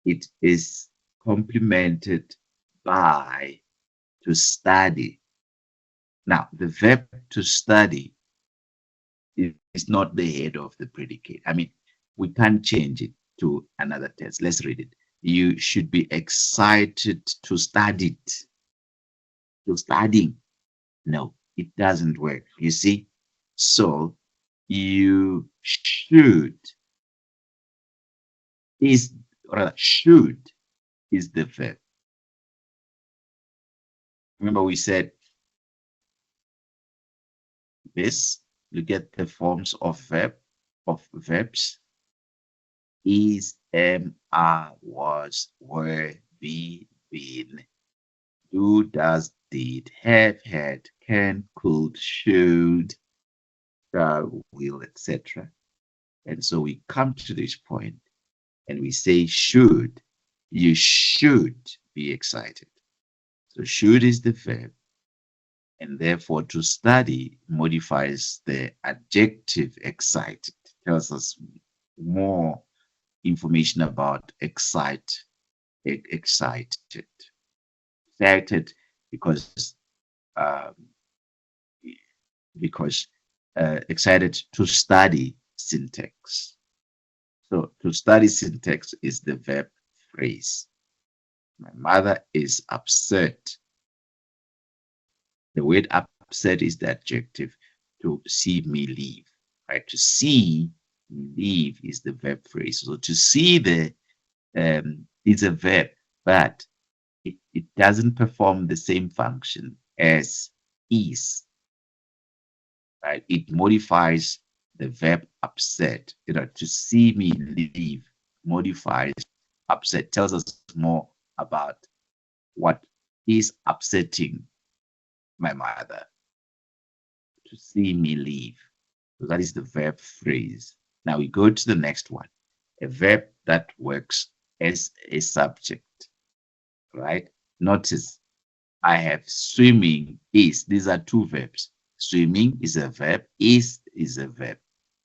It is complemented by to study. Now, the verb to study is not the head of the predicate. I mean, we can't change it to another tense. Let's read it. You should be excited to study it. To studying. No, it doesn't work. You see? So you should is rather should is the verb. Remember we said this. Look at the forms of verbs. Is, am, are, was, were, be, been, do, does, did, have, had, can, could, should, shall, will, etc. And so we come to this point and we say should. You should be excited. So should is the verb, and therefore to study modifies the adjective excited, tells us more information about excited because um, because excited to study syntax. So to study syntax is the verb phrase. My mother is upset. The word upset is the adjective. To see me leave, right? To see me leave is the verb phrase. So to see the is a verb, but it doesn't perform the same function as is, right? It modifies the verb upset. You know, to see me leave modifies upset, tells us more about what is upsetting my mother. To see me leave. So that is the verb phrase. Now we go to the next one, a verb that works as a subject, right? Notice I have swimming is. These are two verbs. Swimming is a verb, is a verb,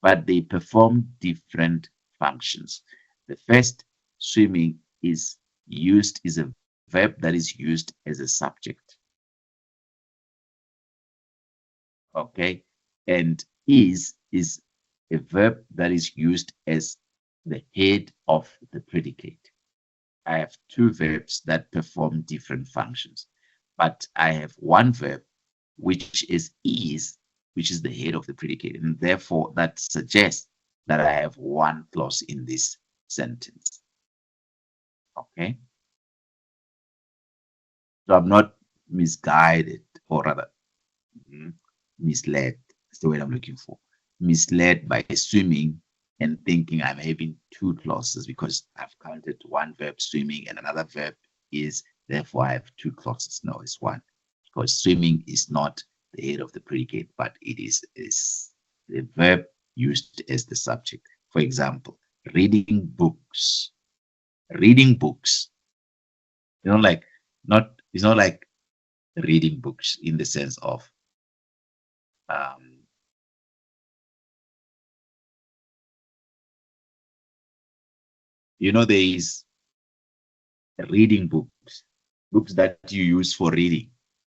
but they perform different functions. The first, swimming, is a verb that is used as a subject. Okay, and is a verb that is used as the head of the predicate. I have two verbs that perform different functions, but I have one verb which is, which is the head of the predicate, and therefore that suggests that I have one clause in this sentence. Okay, so I'm not misguided, or rather misled. That's the word I'm looking for. Misled by swimming and thinking I'm having two clauses because I've counted one verb swimming and another verb is, therefore I have two clauses. No, it's one, because swimming is not the head of the predicate, but it is the verb used as the subject. For example, reading books. Reading books. You know, like it's not like reading books in the sense of um, there is reading books, books that you use for reading,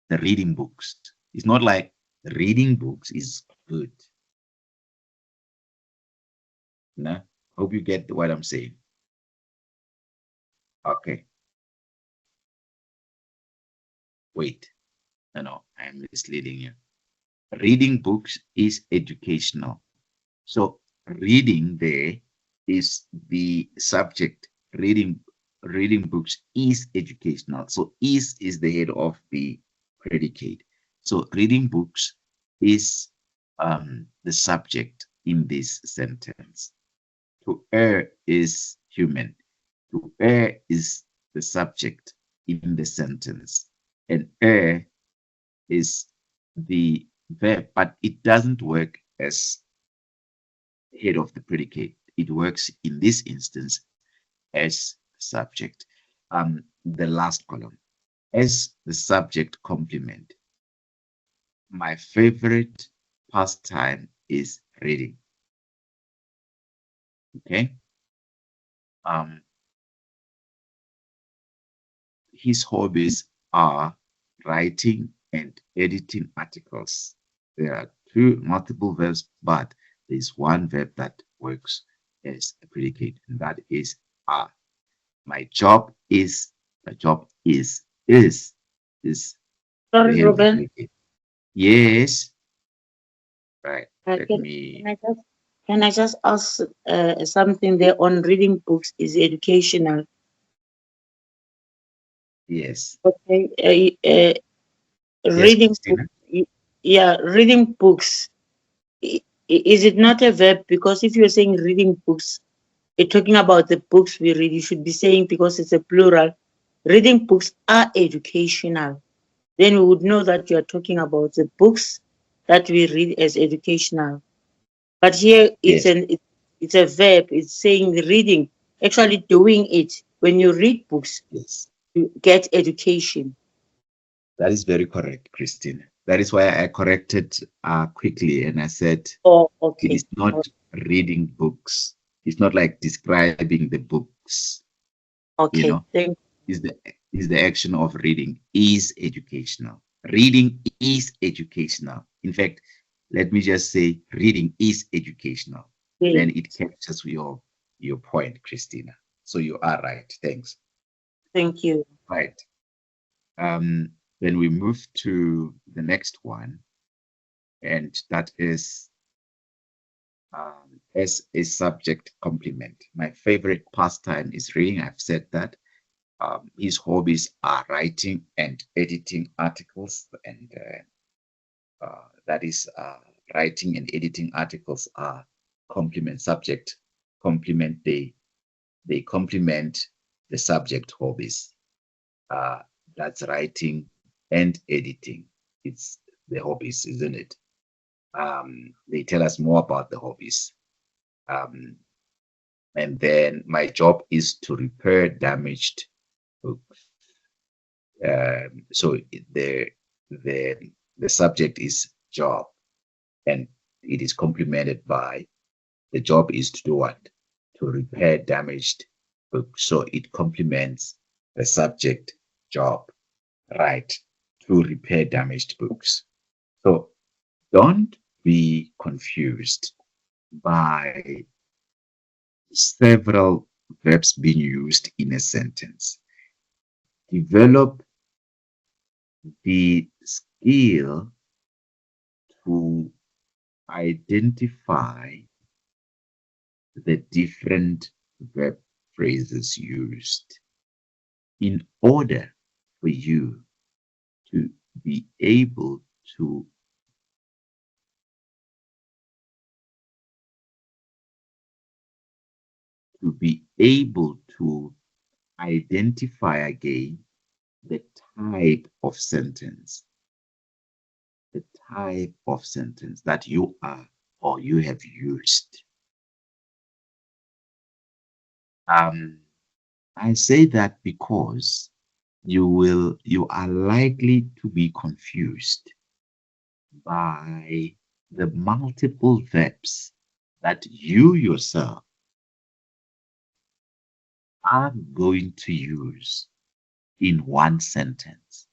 the reading books. It's not like reading books is good. No? Hope you get what I'm saying. Okay. Wait. No, I'm misleading you. Reading books is educational. So reading there is the subject. Reading reading books is educational. So is the head of the predicate. So reading books is the subject in this sentence. To err is human. To err is the subject in the sentence. And err is the verb, but it doesn't work as head of the predicate. It works in this instance as subject. The last column as the subject complement. My favorite pastime is reading. Okay. Um, his hobbies are writing and editing articles. There are two multiple verbs, but there's one verb that works as a predicate, and that is are. My job is, my job is the Sorry, head of the Ruben. predicate. Yes, right. Uh, Let can, me, can I just ask something there on reading books is educational? yes. Okay. Yes, Reading books. Christina. Yeah, reading books. Is it not a verb? Because if you're saying reading books, you're talking about the books we read. You should be saying, because it's a plural, reading books are educational. Then we would know that you are talking about the books that we read as educational. But here Yes, it's a verb. It's saying reading, actually doing it. When you read books, yes. you get education. That is very correct, Christine. That is why I corrected quickly and I said Oh, it okay. is not reading books. It's not like describing the books, you Okay. know, is the action of reading is educational. Reading is educational. In fact, let me just say reading is educational. Okay. Then it captures your point, Christina. So you are right. Thanks. Thank you. Right. Then we move to the next one, and that is as a subject complement. My favorite pastime is reading. I've said that. His hobbies are writing and editing articles, and that is writing and editing articles are complement subject complement. They complement the subject hobbies. Uh, that's writing and editing. It's the hobbies, isn't it? They tell us more about the hobbies. Um, and then my job is to repair damaged books. So the the subject is job, and it is complemented by the job is to do what? To repair damaged books. So it complements the subject job, right? To repair damaged books. So don't be confused by several verbs being used in a sentence. Develop the skill to identify the different verb phrases used in order for you to be able to be able to identify again the type of sentence, the type of sentence that you are or you have used. Um, I say that because you are likely to be confused by the multiple verbs that you yourself are going to use in one sentence.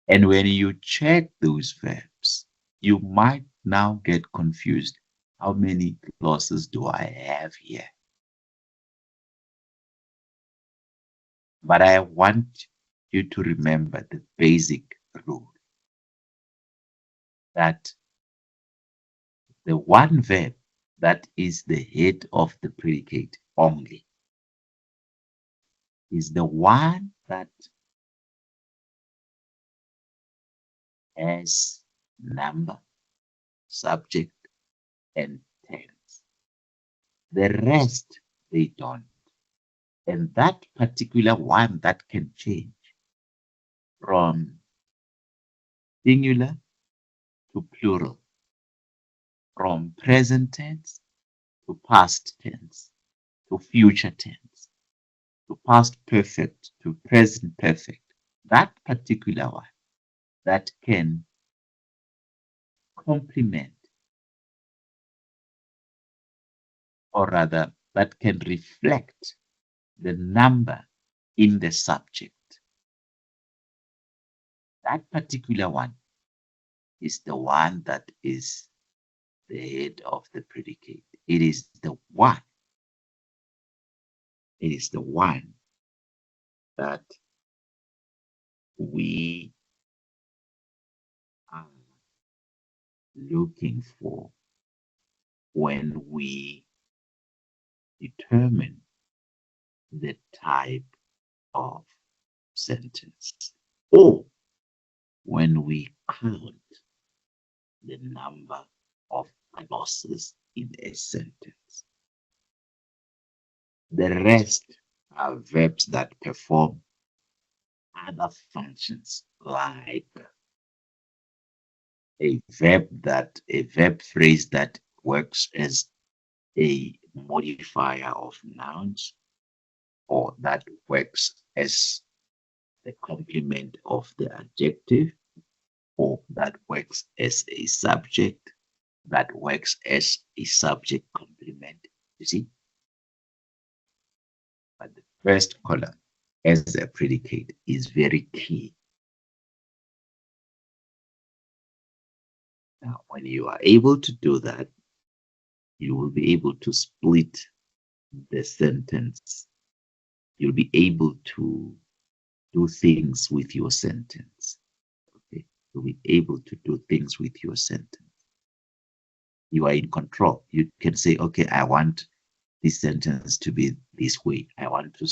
And when you check those verbs, you might now get confused. How many clauses do I have here? But I want you to remember the basic rule that the one verb that is the head of the predicate only is the one that has number, subject, and tense. The rest, they don't. And that particular one that can change from singular to plural, from present tense to past tense, to future tense, to past perfect, to present perfect. That particular one that can complement, or rather, that can reflect the number in the subject. That particular one is the one that is the head of the predicate. It is the one. It is the one that we are looking for when we determine the type of sentence, or when we count the number of clauses in a sentence. The rest are verbs that perform other functions, like a verb phrase that works as a modifier of nouns, or that works as the complement of the adjective, or that works as a subject, that works as a subject complement. You see? But the first column as a predicate is very key. Now, when you are able to do that, you will be able to split the sentence. You'll be able to do things with your sentence. Okay, you'll be able to do things with your sentence. You are in control. You can say, okay, I want this sentence to be this way. I want to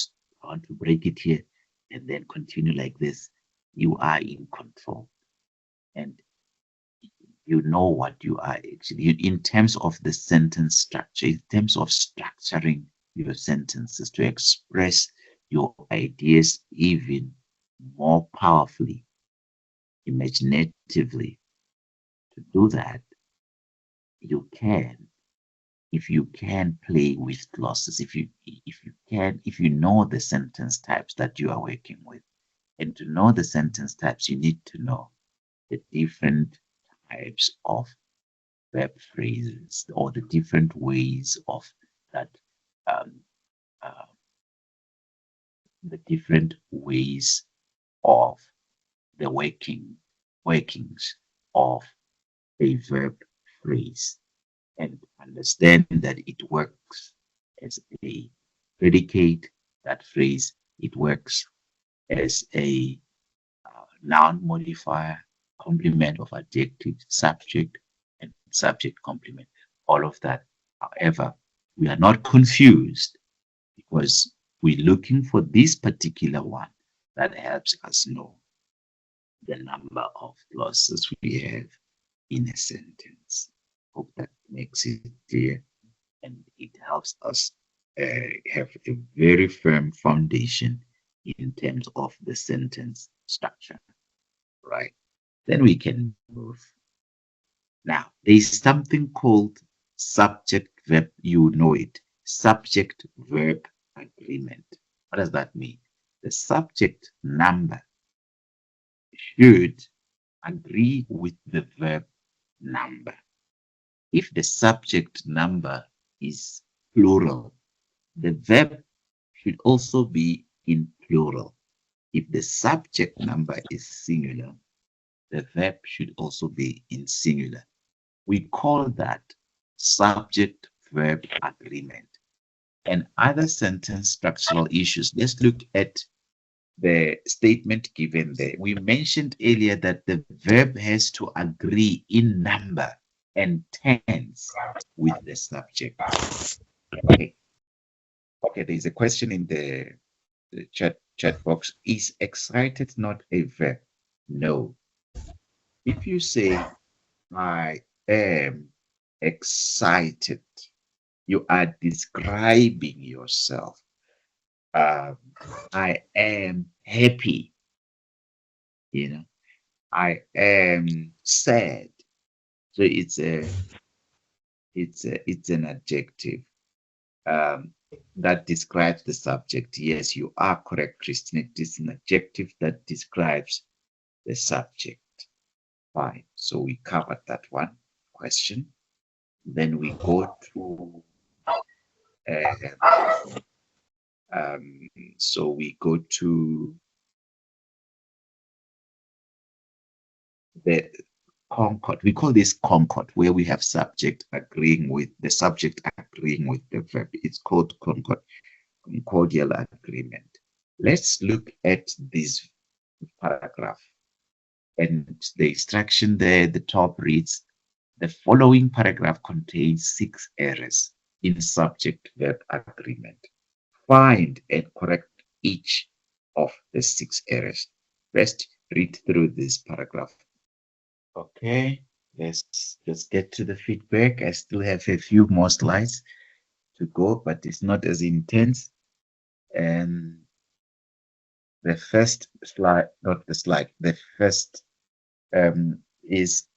break it here and then continue like this. You are in control, and you know what you are actually, in terms of the sentence structure, in terms of structuring your sentences to express your ideas even more powerfully, imaginatively. To do that, you can, if you can play with clauses, if you know the sentence types that you are working with. And to know the sentence types, you need to know the different types of verb phrases, or the different ways of that, um, uh, the different ways of the workings of a verb phrase, and understand that it works as a predicate. That phrase, it works as a noun modifier, complement of adjective, subject, and subject complement. All of that. However, we are not confused, because we're looking for this particular one that helps us know the number of clauses we have in a sentence. Hope that makes it clear, and it helps us have a very firm foundation in terms of the sentence structure, right? Then we can move. Now, there's something called subject verb, you know it, subject verb agreement. What does that mean? The subject number should agree with the verb number. If the subject number is plural, the verb should also be in plural. If the subject number is singular, the verb should also be in singular. We call that subject verb agreement. And other sentence structural issues. Let's look at the statement given there. We mentioned earlier that the verb has to agree in number and tense with the subject. Okay. Okay, there's a question in the the chat box. Is excited not a verb? No. If you say I am excited, you are describing yourself. I am happy, you know. I am sad. So it's an adjective um, that describes the subject. Yes, you are correct, Christine. It is an adjective that describes the subject. Fine. So we covered that one question. Then we go to uh, so we go to the concord. We call this concord, where we have subject agreeing with the subject agreeing with the verb. It's called concord, concordial agreement. Let's look at this paragraph. And the instruction there at the top reads, the following paragraph contains 6 errors in subject-verb agreement. Find and correct each of the 6 errors. First, read through this paragraph. Okay, let's get to the feedback. I still have a few more slides to go, but it's not as intense. And the first slide, not the slide, the first is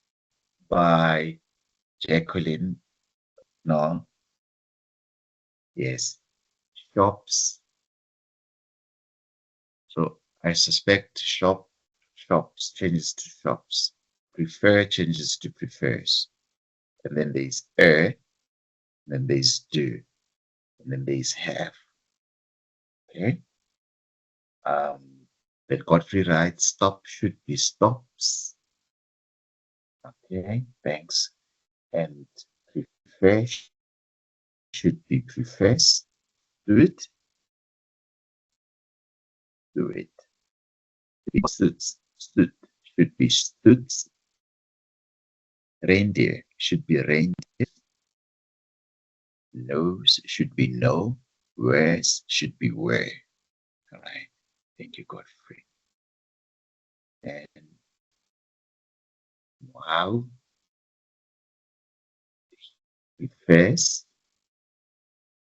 by Jacqueline. No, yes, shops. So I suspect shops changes to shops. Prefer changes to prefers. And then there's then there's do, and then there's have. Okay. Then Godfrey writes, stop should be stops. Okay, thanks. And prefer should be prefers. Do it. Do it. Suits. Stood should be stoods. Reindeer should be reindeer. Knows should be know. Wears should be wear. All right. Thank you, Godfrey. And wow. Prefers.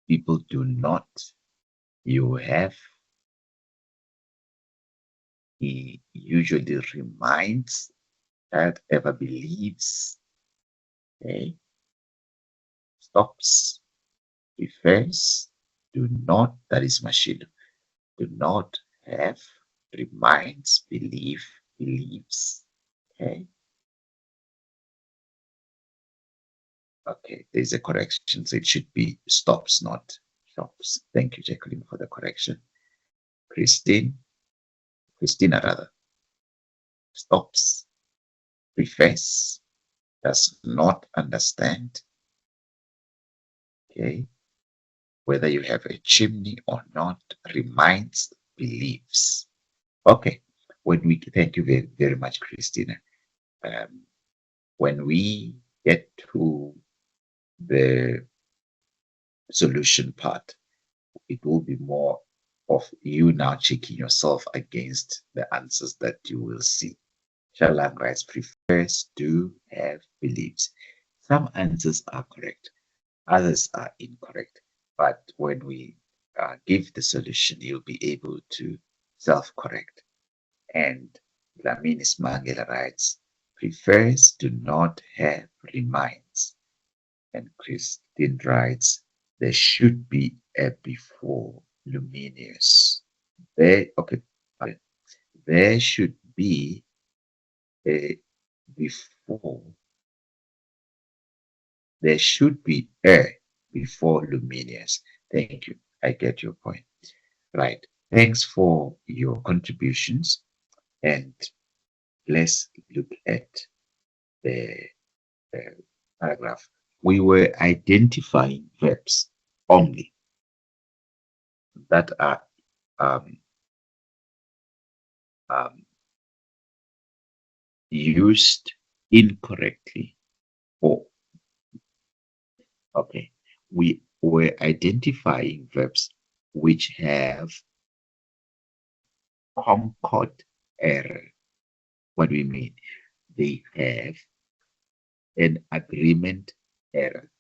People do not. You have. He usually reminds that ever believes. Okay. Stops. Prefers. Do not. That is machine. Do not have. Reminds. Believe. Believes. Okay. Okay, there's a correction. So it should be stops, not shops. Thank you, Jacqueline, for the correction. Christina rather. Stops, prefers, does not understand. Okay. Whether you have a chimney or not, reminds, believes. Okay. Thank you very, very much, Christina. When we get to the solution part, it will be more of you now checking yourself against the answers that you will see. Shalang writes, prefers, do, have, believes. Some answers are correct, others are incorrect. But when we give the solution, you'll be able to self-correct. And Laminis Mangela writes, prefers, do not, have, reminds. And Christine writes, there should be a before luminous. There should be a before. There should be a before luminous. Thank you. I get your point. Right. Thanks for your contributions. And let's look at the paragraph. We were identifying verbs only that are used incorrectly. Or okay, we were identifying verbs which have concord error. What do we mean? They have an agreement error.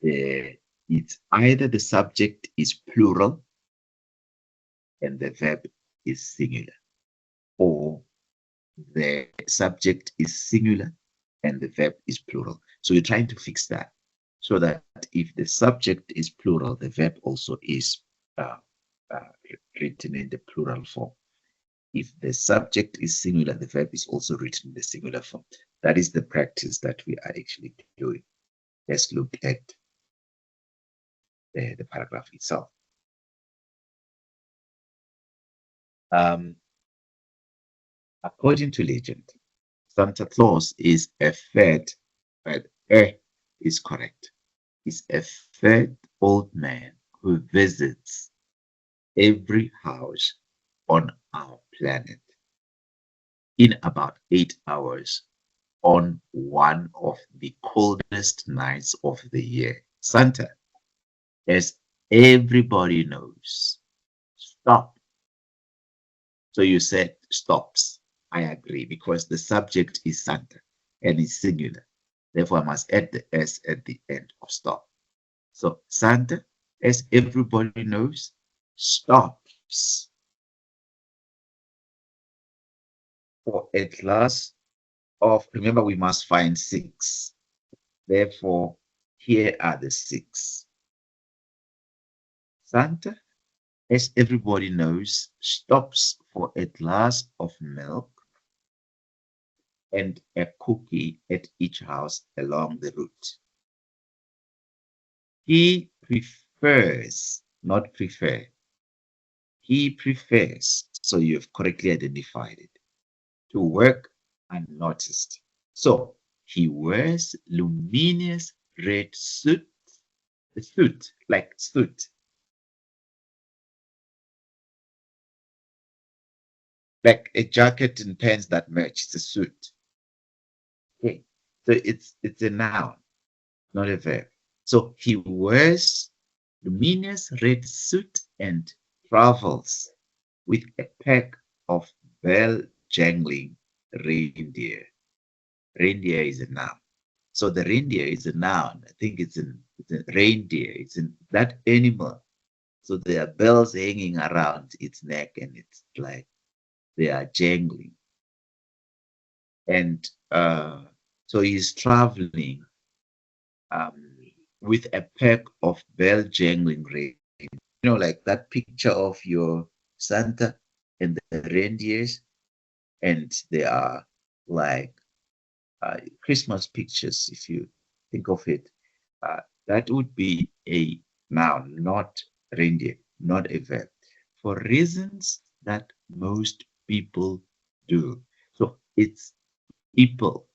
It's either the subject is plural and the verb is singular, or the subject is singular and the verb is plural. So you're trying to fix that so that if the subject is plural, the verb also is uh, uh, written in the plural form. If the subject is singular, the verb is also written in the singular form. That is the practice that we are actually doing. Let's look at the paragraph itself. According to legend, Santa Claus is a fat, but is correct. Is a fat old man who visits every house on our planet in about 8 hours on one of the coldest nights of the year. Santa, as everybody knows, stop. So you said stops. I agree because the subject is Santa and it's singular. Therefore, I must add the S at the end of stop. So Santa, as everybody knows, stops for a glass of, remember, we must find 6. Therefore, here are the 6. Santa, as everybody knows, stops for a glass of milk and a cookie at each house along the route. He prefers, not prefer. He prefers, so you've correctly identified it, to work unnoticed. So he wears luminous red suit, like suit, like a jacket and pants that match. It's a suit. Okay, so it's a noun, not a verb. So he wears luminous red suit and travels with a pack of bell jangling reindeer. Reindeer is a noun. So the reindeer is a noun. I think it's a reindeer. It's in that animal. So there are bells hanging around its neck and it's like they are jangling. And so he's traveling um, with a pack of bell jangling reindeer. You know, like that picture of your Santa and the reindeers, and they are like Christmas pictures, if you think of it. Uh, that would be a noun, not reindeer, not a verb, for reasons that most people do. So it's people.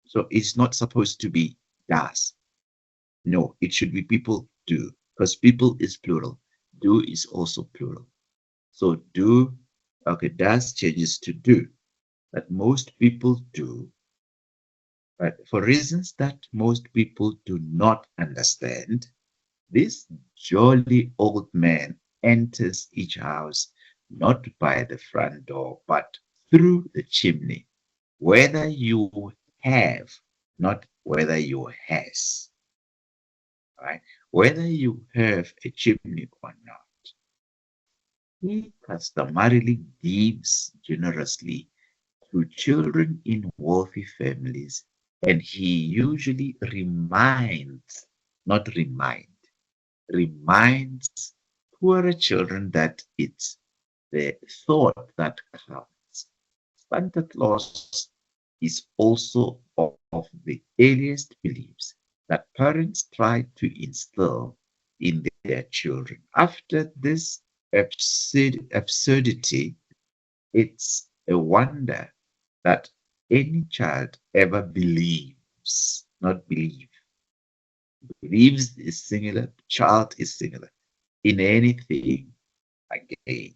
So it's not supposed to be does. No, it should be people do, because people is plural. Do is also plural. So do, okay, does changes to do, that most people do, but for reasons that most people do not understand, this jolly old man enters each house not by the front door, but through the chimney, whether you have, not whether you has, right? Whether you have a chimney or not. He customarily gives generously to children in wealthy families, and he usually reminds poorer children that it's the thought that counts. Santa Claus is also of the earliest beliefs that parents try to instill in their children. After this absurdity, it's a wonder that any child ever believes, not believe. Believes is singular, child is singular, in anything again.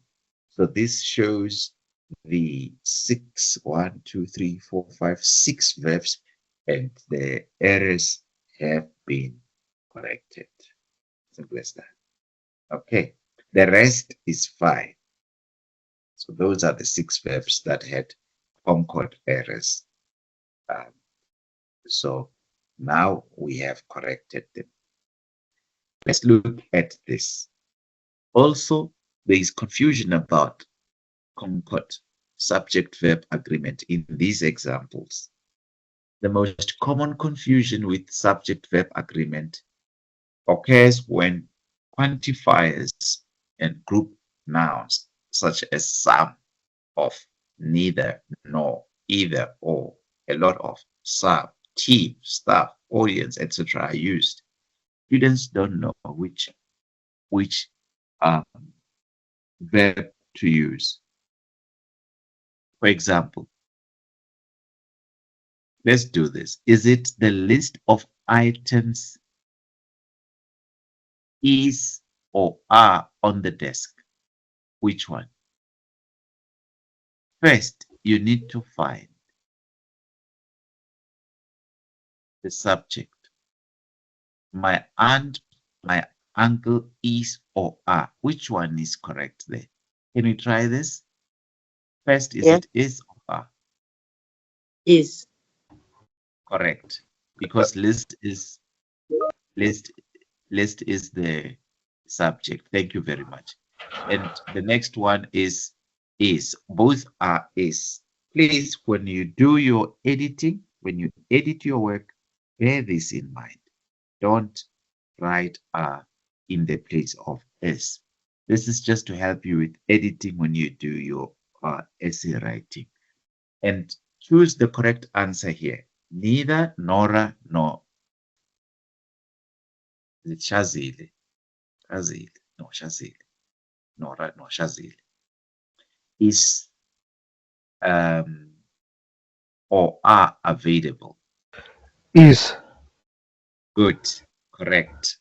So this shows the 6, 1, 2, 3, 4, 5, 6 verbs, and the errors have been corrected. Simple as that. Okay, the rest is fine. So those are the 6 verbs that had concord errors. Um, so now we have corrected them. Let's look at this. Also, there is confusion about concord subject-verb agreement in these examples. The most common confusion with subject-verb agreement occurs when quantifiers and group nouns such as some, of, neither, nor, either, or, a lot of, some, team, staff, audience, etc. are used. Students don't know which um, verb to use. For example, let's do this. Is it the list of items is or are on the desk? Which one? First, you need to find the subject. My aunt, my uncle is or are. Which one is correct there? Can we try this? First, is Yes, it is or are? is. Correct. Because list list is the subject. Thank you very much. And the next one is. Both are is. Please, when you do your editing, when you edit your work, bear this in mind. Don't write in the place of is. This is just to help you with editing when you do your essay writing. And choose the correct answer here. Neither, nor, nor. Is it Shazile? Shazile. No, Shazile. Nora, no, Shazile. Is or are available. Is. Good. Correct.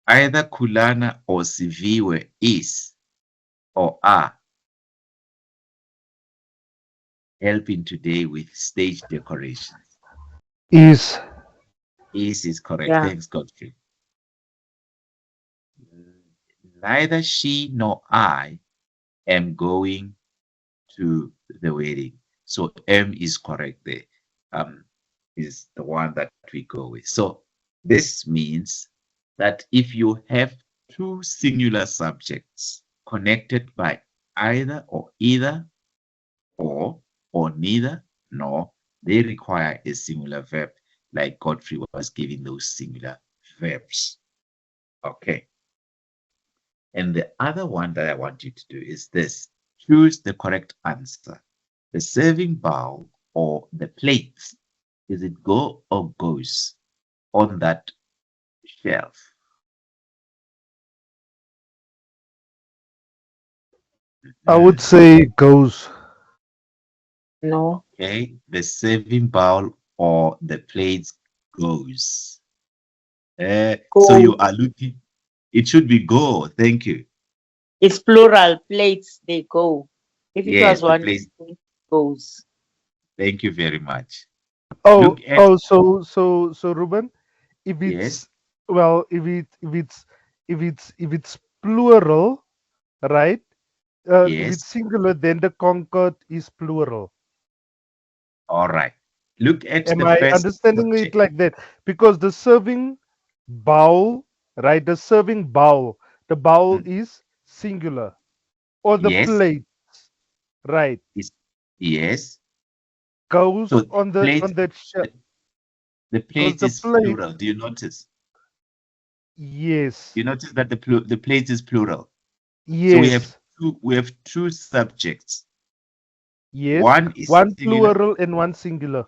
Either Kulana or Siviwe is or are helping today with stage decorations. Is. Is correct. Yeah. Thanks, Godfrey. Neither she nor I am going to the wedding. So M is correct there. Is the one that we go with. So this means that if you have two singular subjects connected by either or either or neither nor, they require a singular verb, like Godfrey was giving those singular verbs. Okay. And the other one that I want you to do is this. Choose the correct answer. The serving bowl or the plates, is it go or goes on that shelf? I would say goes. No. Okay, the serving bowl or the plates goes. So Go. you are looking, it should be go. Thank you. It's plural. Plates, they go. If it Yes, was the one, plates. it goes. Thank you very much. Oh, Look at, oh, so Ruben, if yes, it's well, if it's plural, right? If yes. it's singular, then the concord is plural. All right. Look at Am the I first understanding it subject. like that? Because the serving bowl, right? The serving bowl, the bowl Mm, is singular, or the yes, plate, right? is yes. So Goes the plate, on that the, the because plate the is plate, plural. Do you notice? yes, You notice that the plate is plural. So yes, we have two subjects. yes. One is One singular. plural and one singular.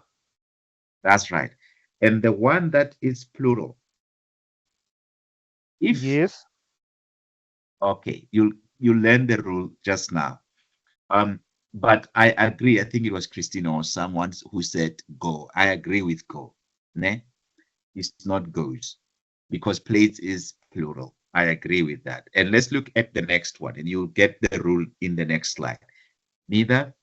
That's right. And the one that is plural. If Yes. okay, you learn the rule just now. Um, but I agree. I think it was Christina or someone who said go. I agree with go. Ne? It's not goes because plates is plural. I agree with that. And let's look at the next one, and you'll get the rule in the next slide. Neither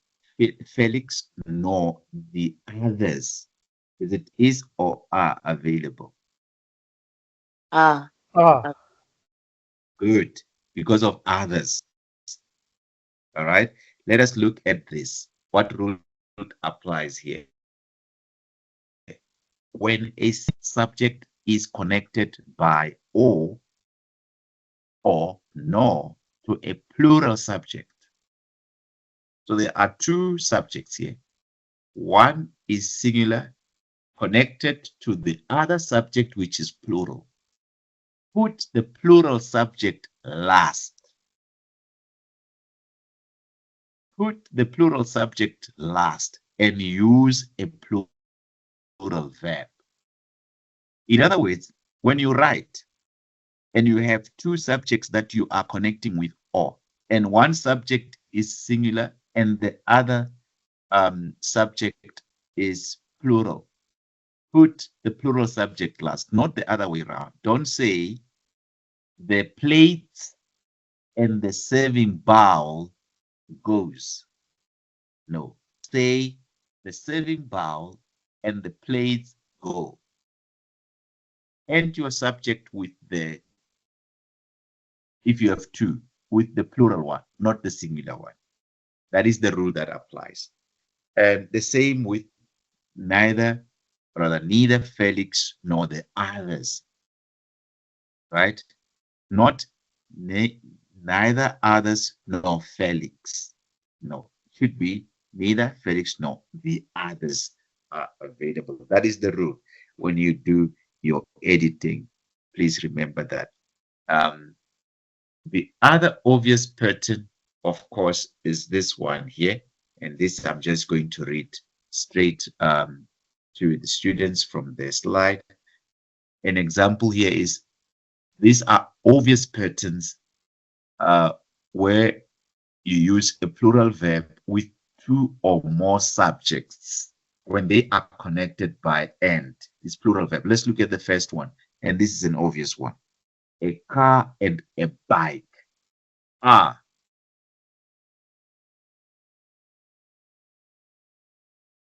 Felix nor the others is it is or are available. Ah. Ah. ah, Good. because of others. All right. Let us look at this. What rule applies here? When a subject is connected by or no to a plural subject. So there are two subjects here. One is singular connected to the other subject, which is plural. Put the plural subject last. Put the plural subject last and use a plural verb. In other words, when you write and you have two subjects that you are connecting with or, and one subject is singular and the other subject is plural, put the plural subject last, not the other way around. Don't say the plates and the serving bowl goes. No, say the serving bowl and the plates go. End your subject with the, if you have two, with the plural one, not the singular one. That is the rule that applies. And the same with neither Felix nor the others, right? Not neither others nor Felix. No, should be neither Felix nor the others are available. That is the rule when you do your editing. Please remember that. The other obvious pattern, of course, is this one here. And this I'm just going to read straight to the students from the slide. An example here is, these are obvious patterns where you use a plural verb with two or more subjects when they are connected by and. It's plural verb. Let's look at the first one. And this is an obvious one. A car and a bike are.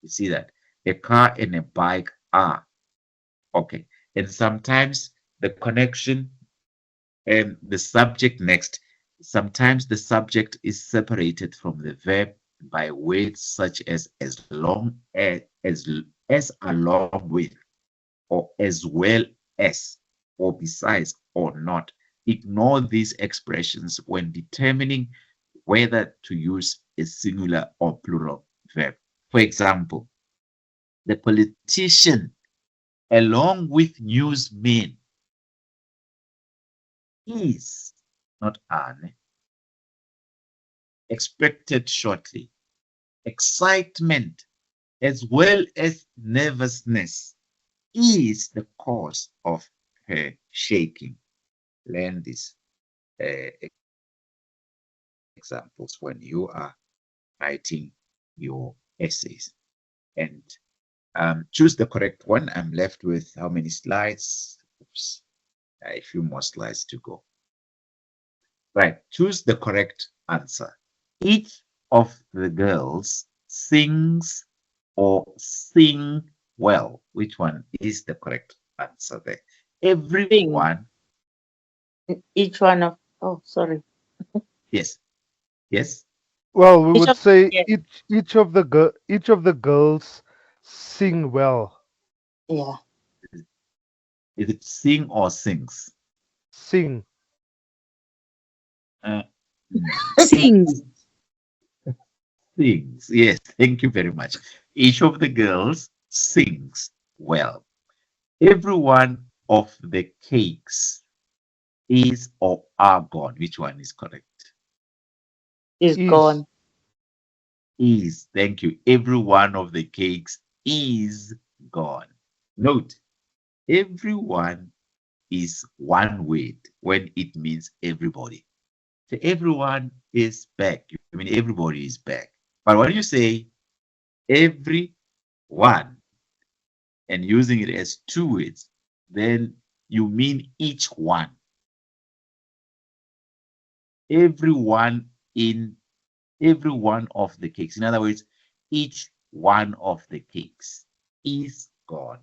You see that? A car and a bike are. Okay. And sometimes the connection and the subject next. Sometimes the subject is separated from the verb by words such as long as along with, or as well as, or besides, or not. Ignore these expressions when determining whether to use a singular or plural verb. For example, the politician, along with newsmen, is, not an, expected shortly. Excitement as well as nervousness is the cause of her shaking. Learn these examples when you are writing your essays. And choose the correct one. I'm left with how many slides? Oops, a few more slides to go. Right, choose the correct answer. Each of the girls sings or sing well. Which one is the correct answer there? Everyone. Each one of, oh, sorry. Yes. Yes. Well, we Each would of, say yeah, each of the girls sing well. yeah. Is it sing or sings? Sing. Uh, Sings. Sings. Yes. Thank you very much. Each of the girls sings well. Every one of the cakes is or are gone. Which one is correct? Is Is. gone. Is. Thank you. Every one of the cakes is gone. Note, everyone is one word when it means everybody. So everyone is back. I mean, everybody is back. But when you say everyone and using it as two words, then you mean each one. Everyone in every one of the cakes. In other words, each one of the cakes is gone.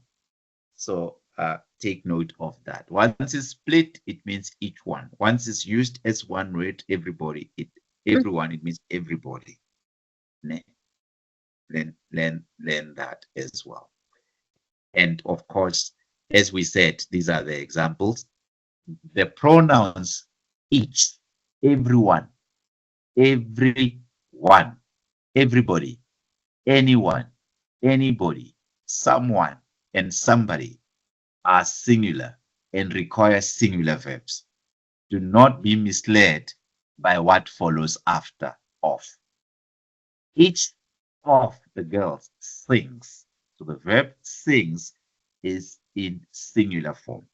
So take note of that. Once it's split, it means each one. Once it's used as one word, everybody, everyone, it means everybody. Ne? Learn that as well. And of course, as we said, these are the examples. The pronouns each, everyone, everyone, everybody, anyone, anybody, someone, and somebody are singular and require singular verbs. Do not be misled by what follows after of. Each of the girls sings. So the verb sings is in singular form.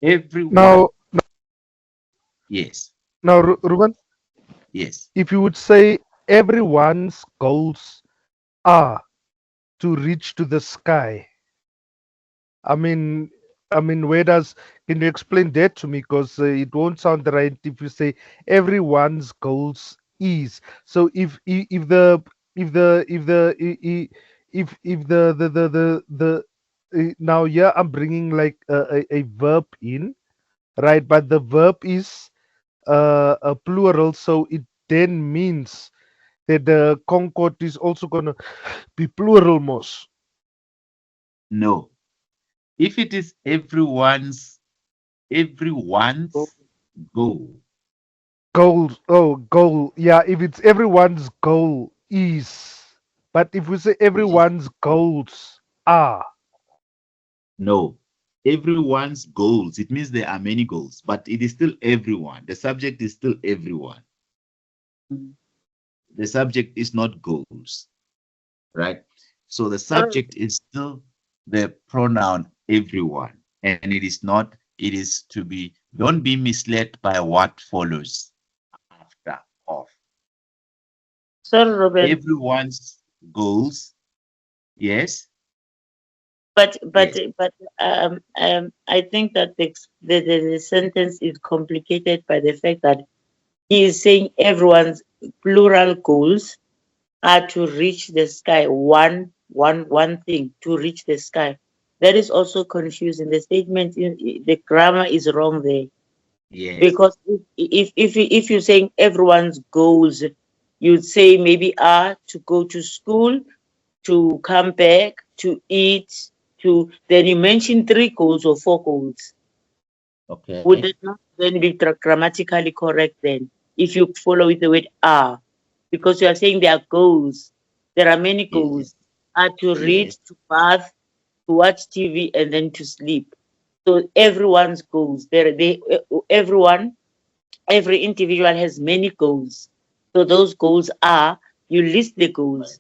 Everyone, Now, yes, Ruben, yes. if you would say everyone's goals are to reach to the sky, I mean, where does can you explain that to me? Because it won't sound right if you say everyone's goals is. So if the if the if the if the now yeah, I'm bringing like a verb in, right? But the verb is a plural, so it then means that the concord is also gonna be plural, most No. If it is everyone's goal, goals. Oh, goal. Yeah, if it's everyone's goal is, but if we say yes, everyone's goals are, no. Everyone's goals, it means there are many goals, but it is still everyone. The subject is still everyone. Mm. The subject is not goals, right? So the Sir, subject is still the pronoun everyone, and it is not, it is to be, don't be misled by what follows after of. Sir Robin, Everyone's goals, yes, but yes, I think that the sentence is complicated by the fact that he is saying everyone's plural goals are to reach the sky. One thing to reach the sky. That is also confusing. The statement, the grammar is wrong there. yes. Because if you're saying everyone's goals, you'd say maybe are to go to school, to come back, to eat, to then you mention three goals or four goals. Would Okay. it not then be grammatically correct then if you follow with the word are? Because you are saying there are goals. There are many Yes, goals. Are to read, yes, to bath, to watch TV, and then to sleep. So everyone's goals. Everyone, every individual has many goals. So those goals are, you list the goals.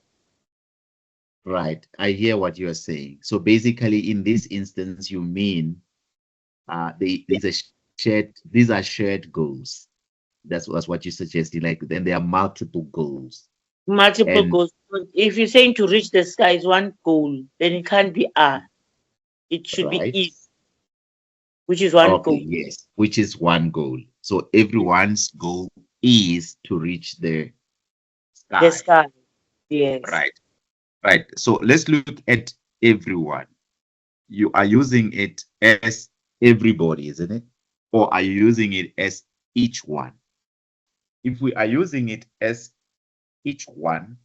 right. I hear what you are saying. So basically, in this instance, you mean these are these are shared goals. That's what you suggested. Like then there are multiple goals. Multiple And goals. If you're saying to reach the sky is one goal, then it can't be are. It should be right. is, which is one Okay, goal. yes, which is one goal. So everyone's goal is to reach the The sky. sky. Yes. Right. Right. So let's look at everyone. You are using it as everybody, isn't it? Or are you using it as each one? If we are using it as each one,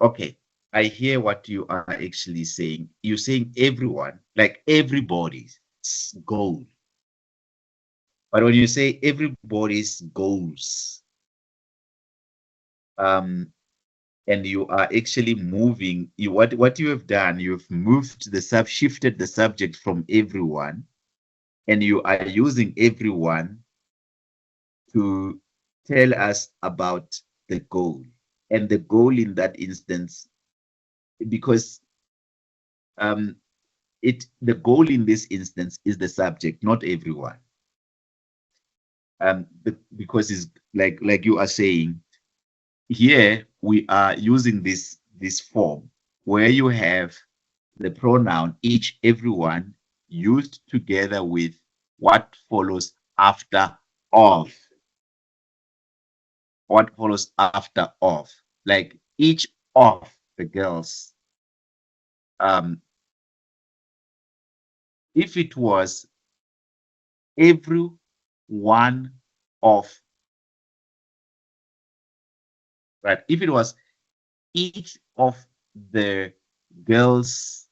okay, I hear what you are actually saying. You're saying everyone, like everybody's goal. But when you say everybody's goals, um, and you are actually moving, you what you have done, you've moved shifted the subject from everyone, and you are using everyone to tell us about the goal. And the goal in that instance, because um, the goal in this instance is the subject, not everyone. Because it's like you are saying, here we are using this form where you have the pronoun each, everyone used together with what follows after of. What follows after of. Like each of the girls um if it was every one of, right, if it was each of the girls'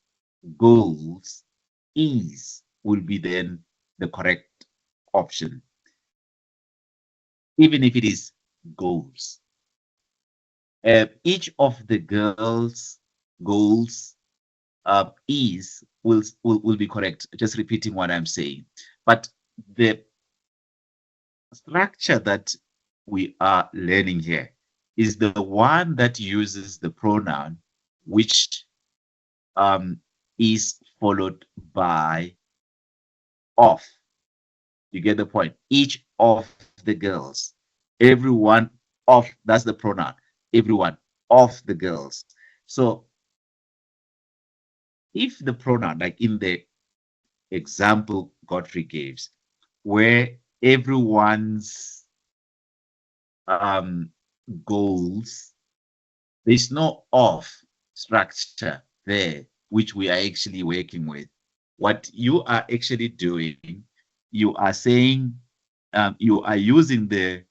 goals is will be then the correct option, even if it is goals. Each of the girls' goals is will be correct. Just repeating what I'm saying, but the structure that we are learning here is the one that uses the pronoun which is followed by of. You get the point? Each of the girls, everyone of, that's the pronoun, everyone of the girls. So if the pronoun, like in the example Godfrey gives, where everyone's goals, there's no of structure there, which we are actually working with. What you are actually doing, you are saying, you are using the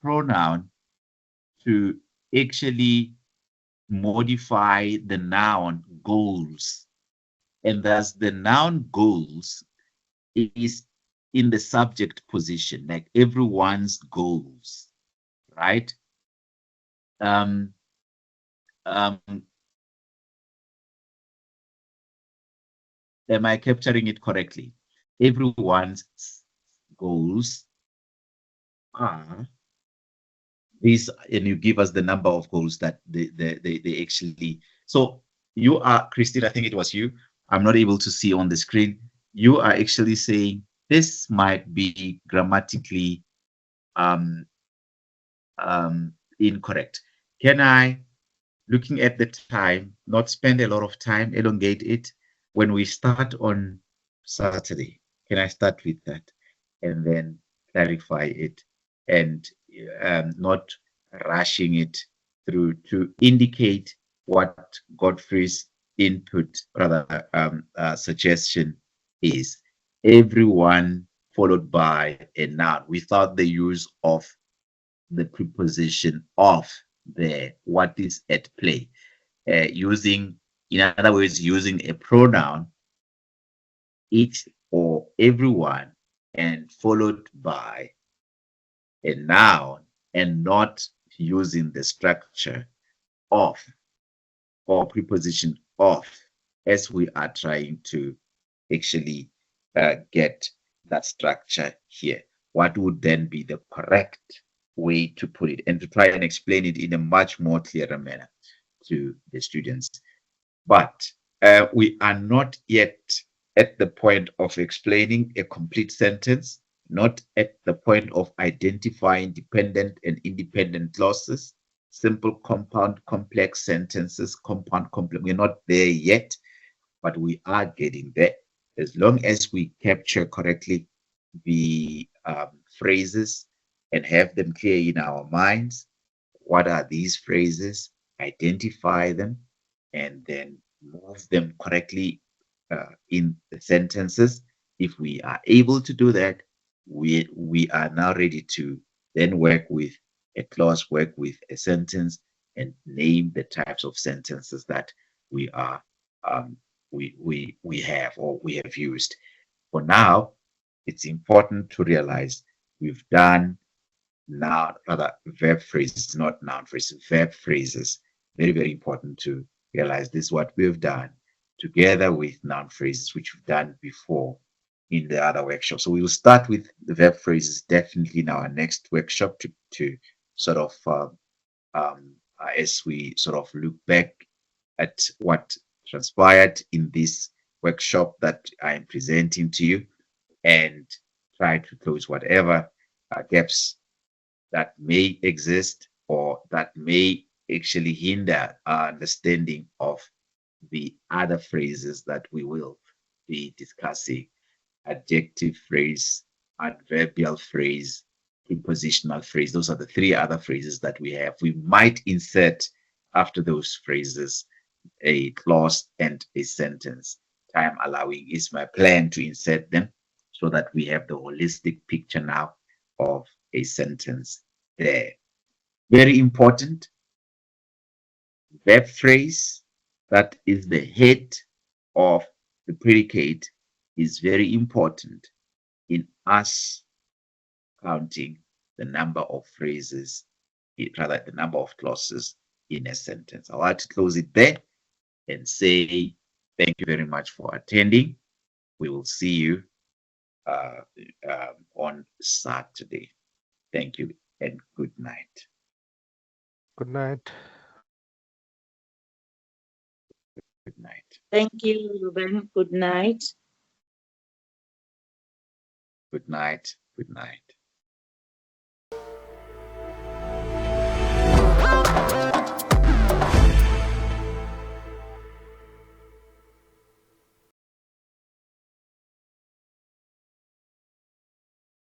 pronoun to actually modify the noun goals. And thus the noun goals is in the subject position, like everyone's goals, right? Um, um, am I capturing it correctly? Everyone's goals are these, and you give us the number of goals that they actually. So you are, Christine, I think it was you. I'm not able to see on the screen. You are actually saying this might be grammatically um, incorrect. Can I, looking at the time, not spend a lot of time, elongate it? When we start on Saturday, can I start with that and then clarify it, and not rushing it through to indicate what Godfrey's input, rather suggestion is? Everyone followed by a noun without the use of the preposition of there, what is at play. Using, in other words, using a pronoun, each or everyone, and followed by a noun, and not using the structure of or preposition of, as we are trying to actually get that structure here. What would then be the correct way to put it, and to try and explain it in a much more clearer manner to the students? But we are not yet at the point of explaining a complete sentence, not at the point of identifying dependent and independent clauses, simple, compound, complex sentences, compound, complex. We're not there yet, but we are getting there. As long as we capture correctly the phrases and have them clear in our minds, what are these phrases, identify them, and then move them correctly in the sentences. If we are able to do that, we are now ready to then work with a clause, work with a sentence, and name the types of sentences that we are we have, or we have used. For now, it's important to realize we've done noun, rather verb phrases, not noun phrases, verb phrases. Very, very important to realize this is what we've done together with noun phrases, which we've done before in the other workshop. So we will start with the verb phrases definitely in our next workshop to sort of, as we sort of look back at what transpired in this workshop that I am presenting to you, and try to close whatever gaps that may exist, or that may actually hinder our understanding of the other phrases that we will be discussing: adjective phrase, adverbial phrase, prepositional phrase. Those are the three other phrases that we have. We might insert after those phrases a clause and a sentence time allowing, is my plan to insert them so that we have the holistic picture now of a sentence there. Very important verb phrase that is the head of the predicate is very important in us counting the number of phrases, rather the number of clauses in a sentence. I'd like to close it there and say thank you very much for attending. We will see you on Saturday. Thank you and good night. Good night. Good night. Thank you, Ruben. Good night. Good night. Good night.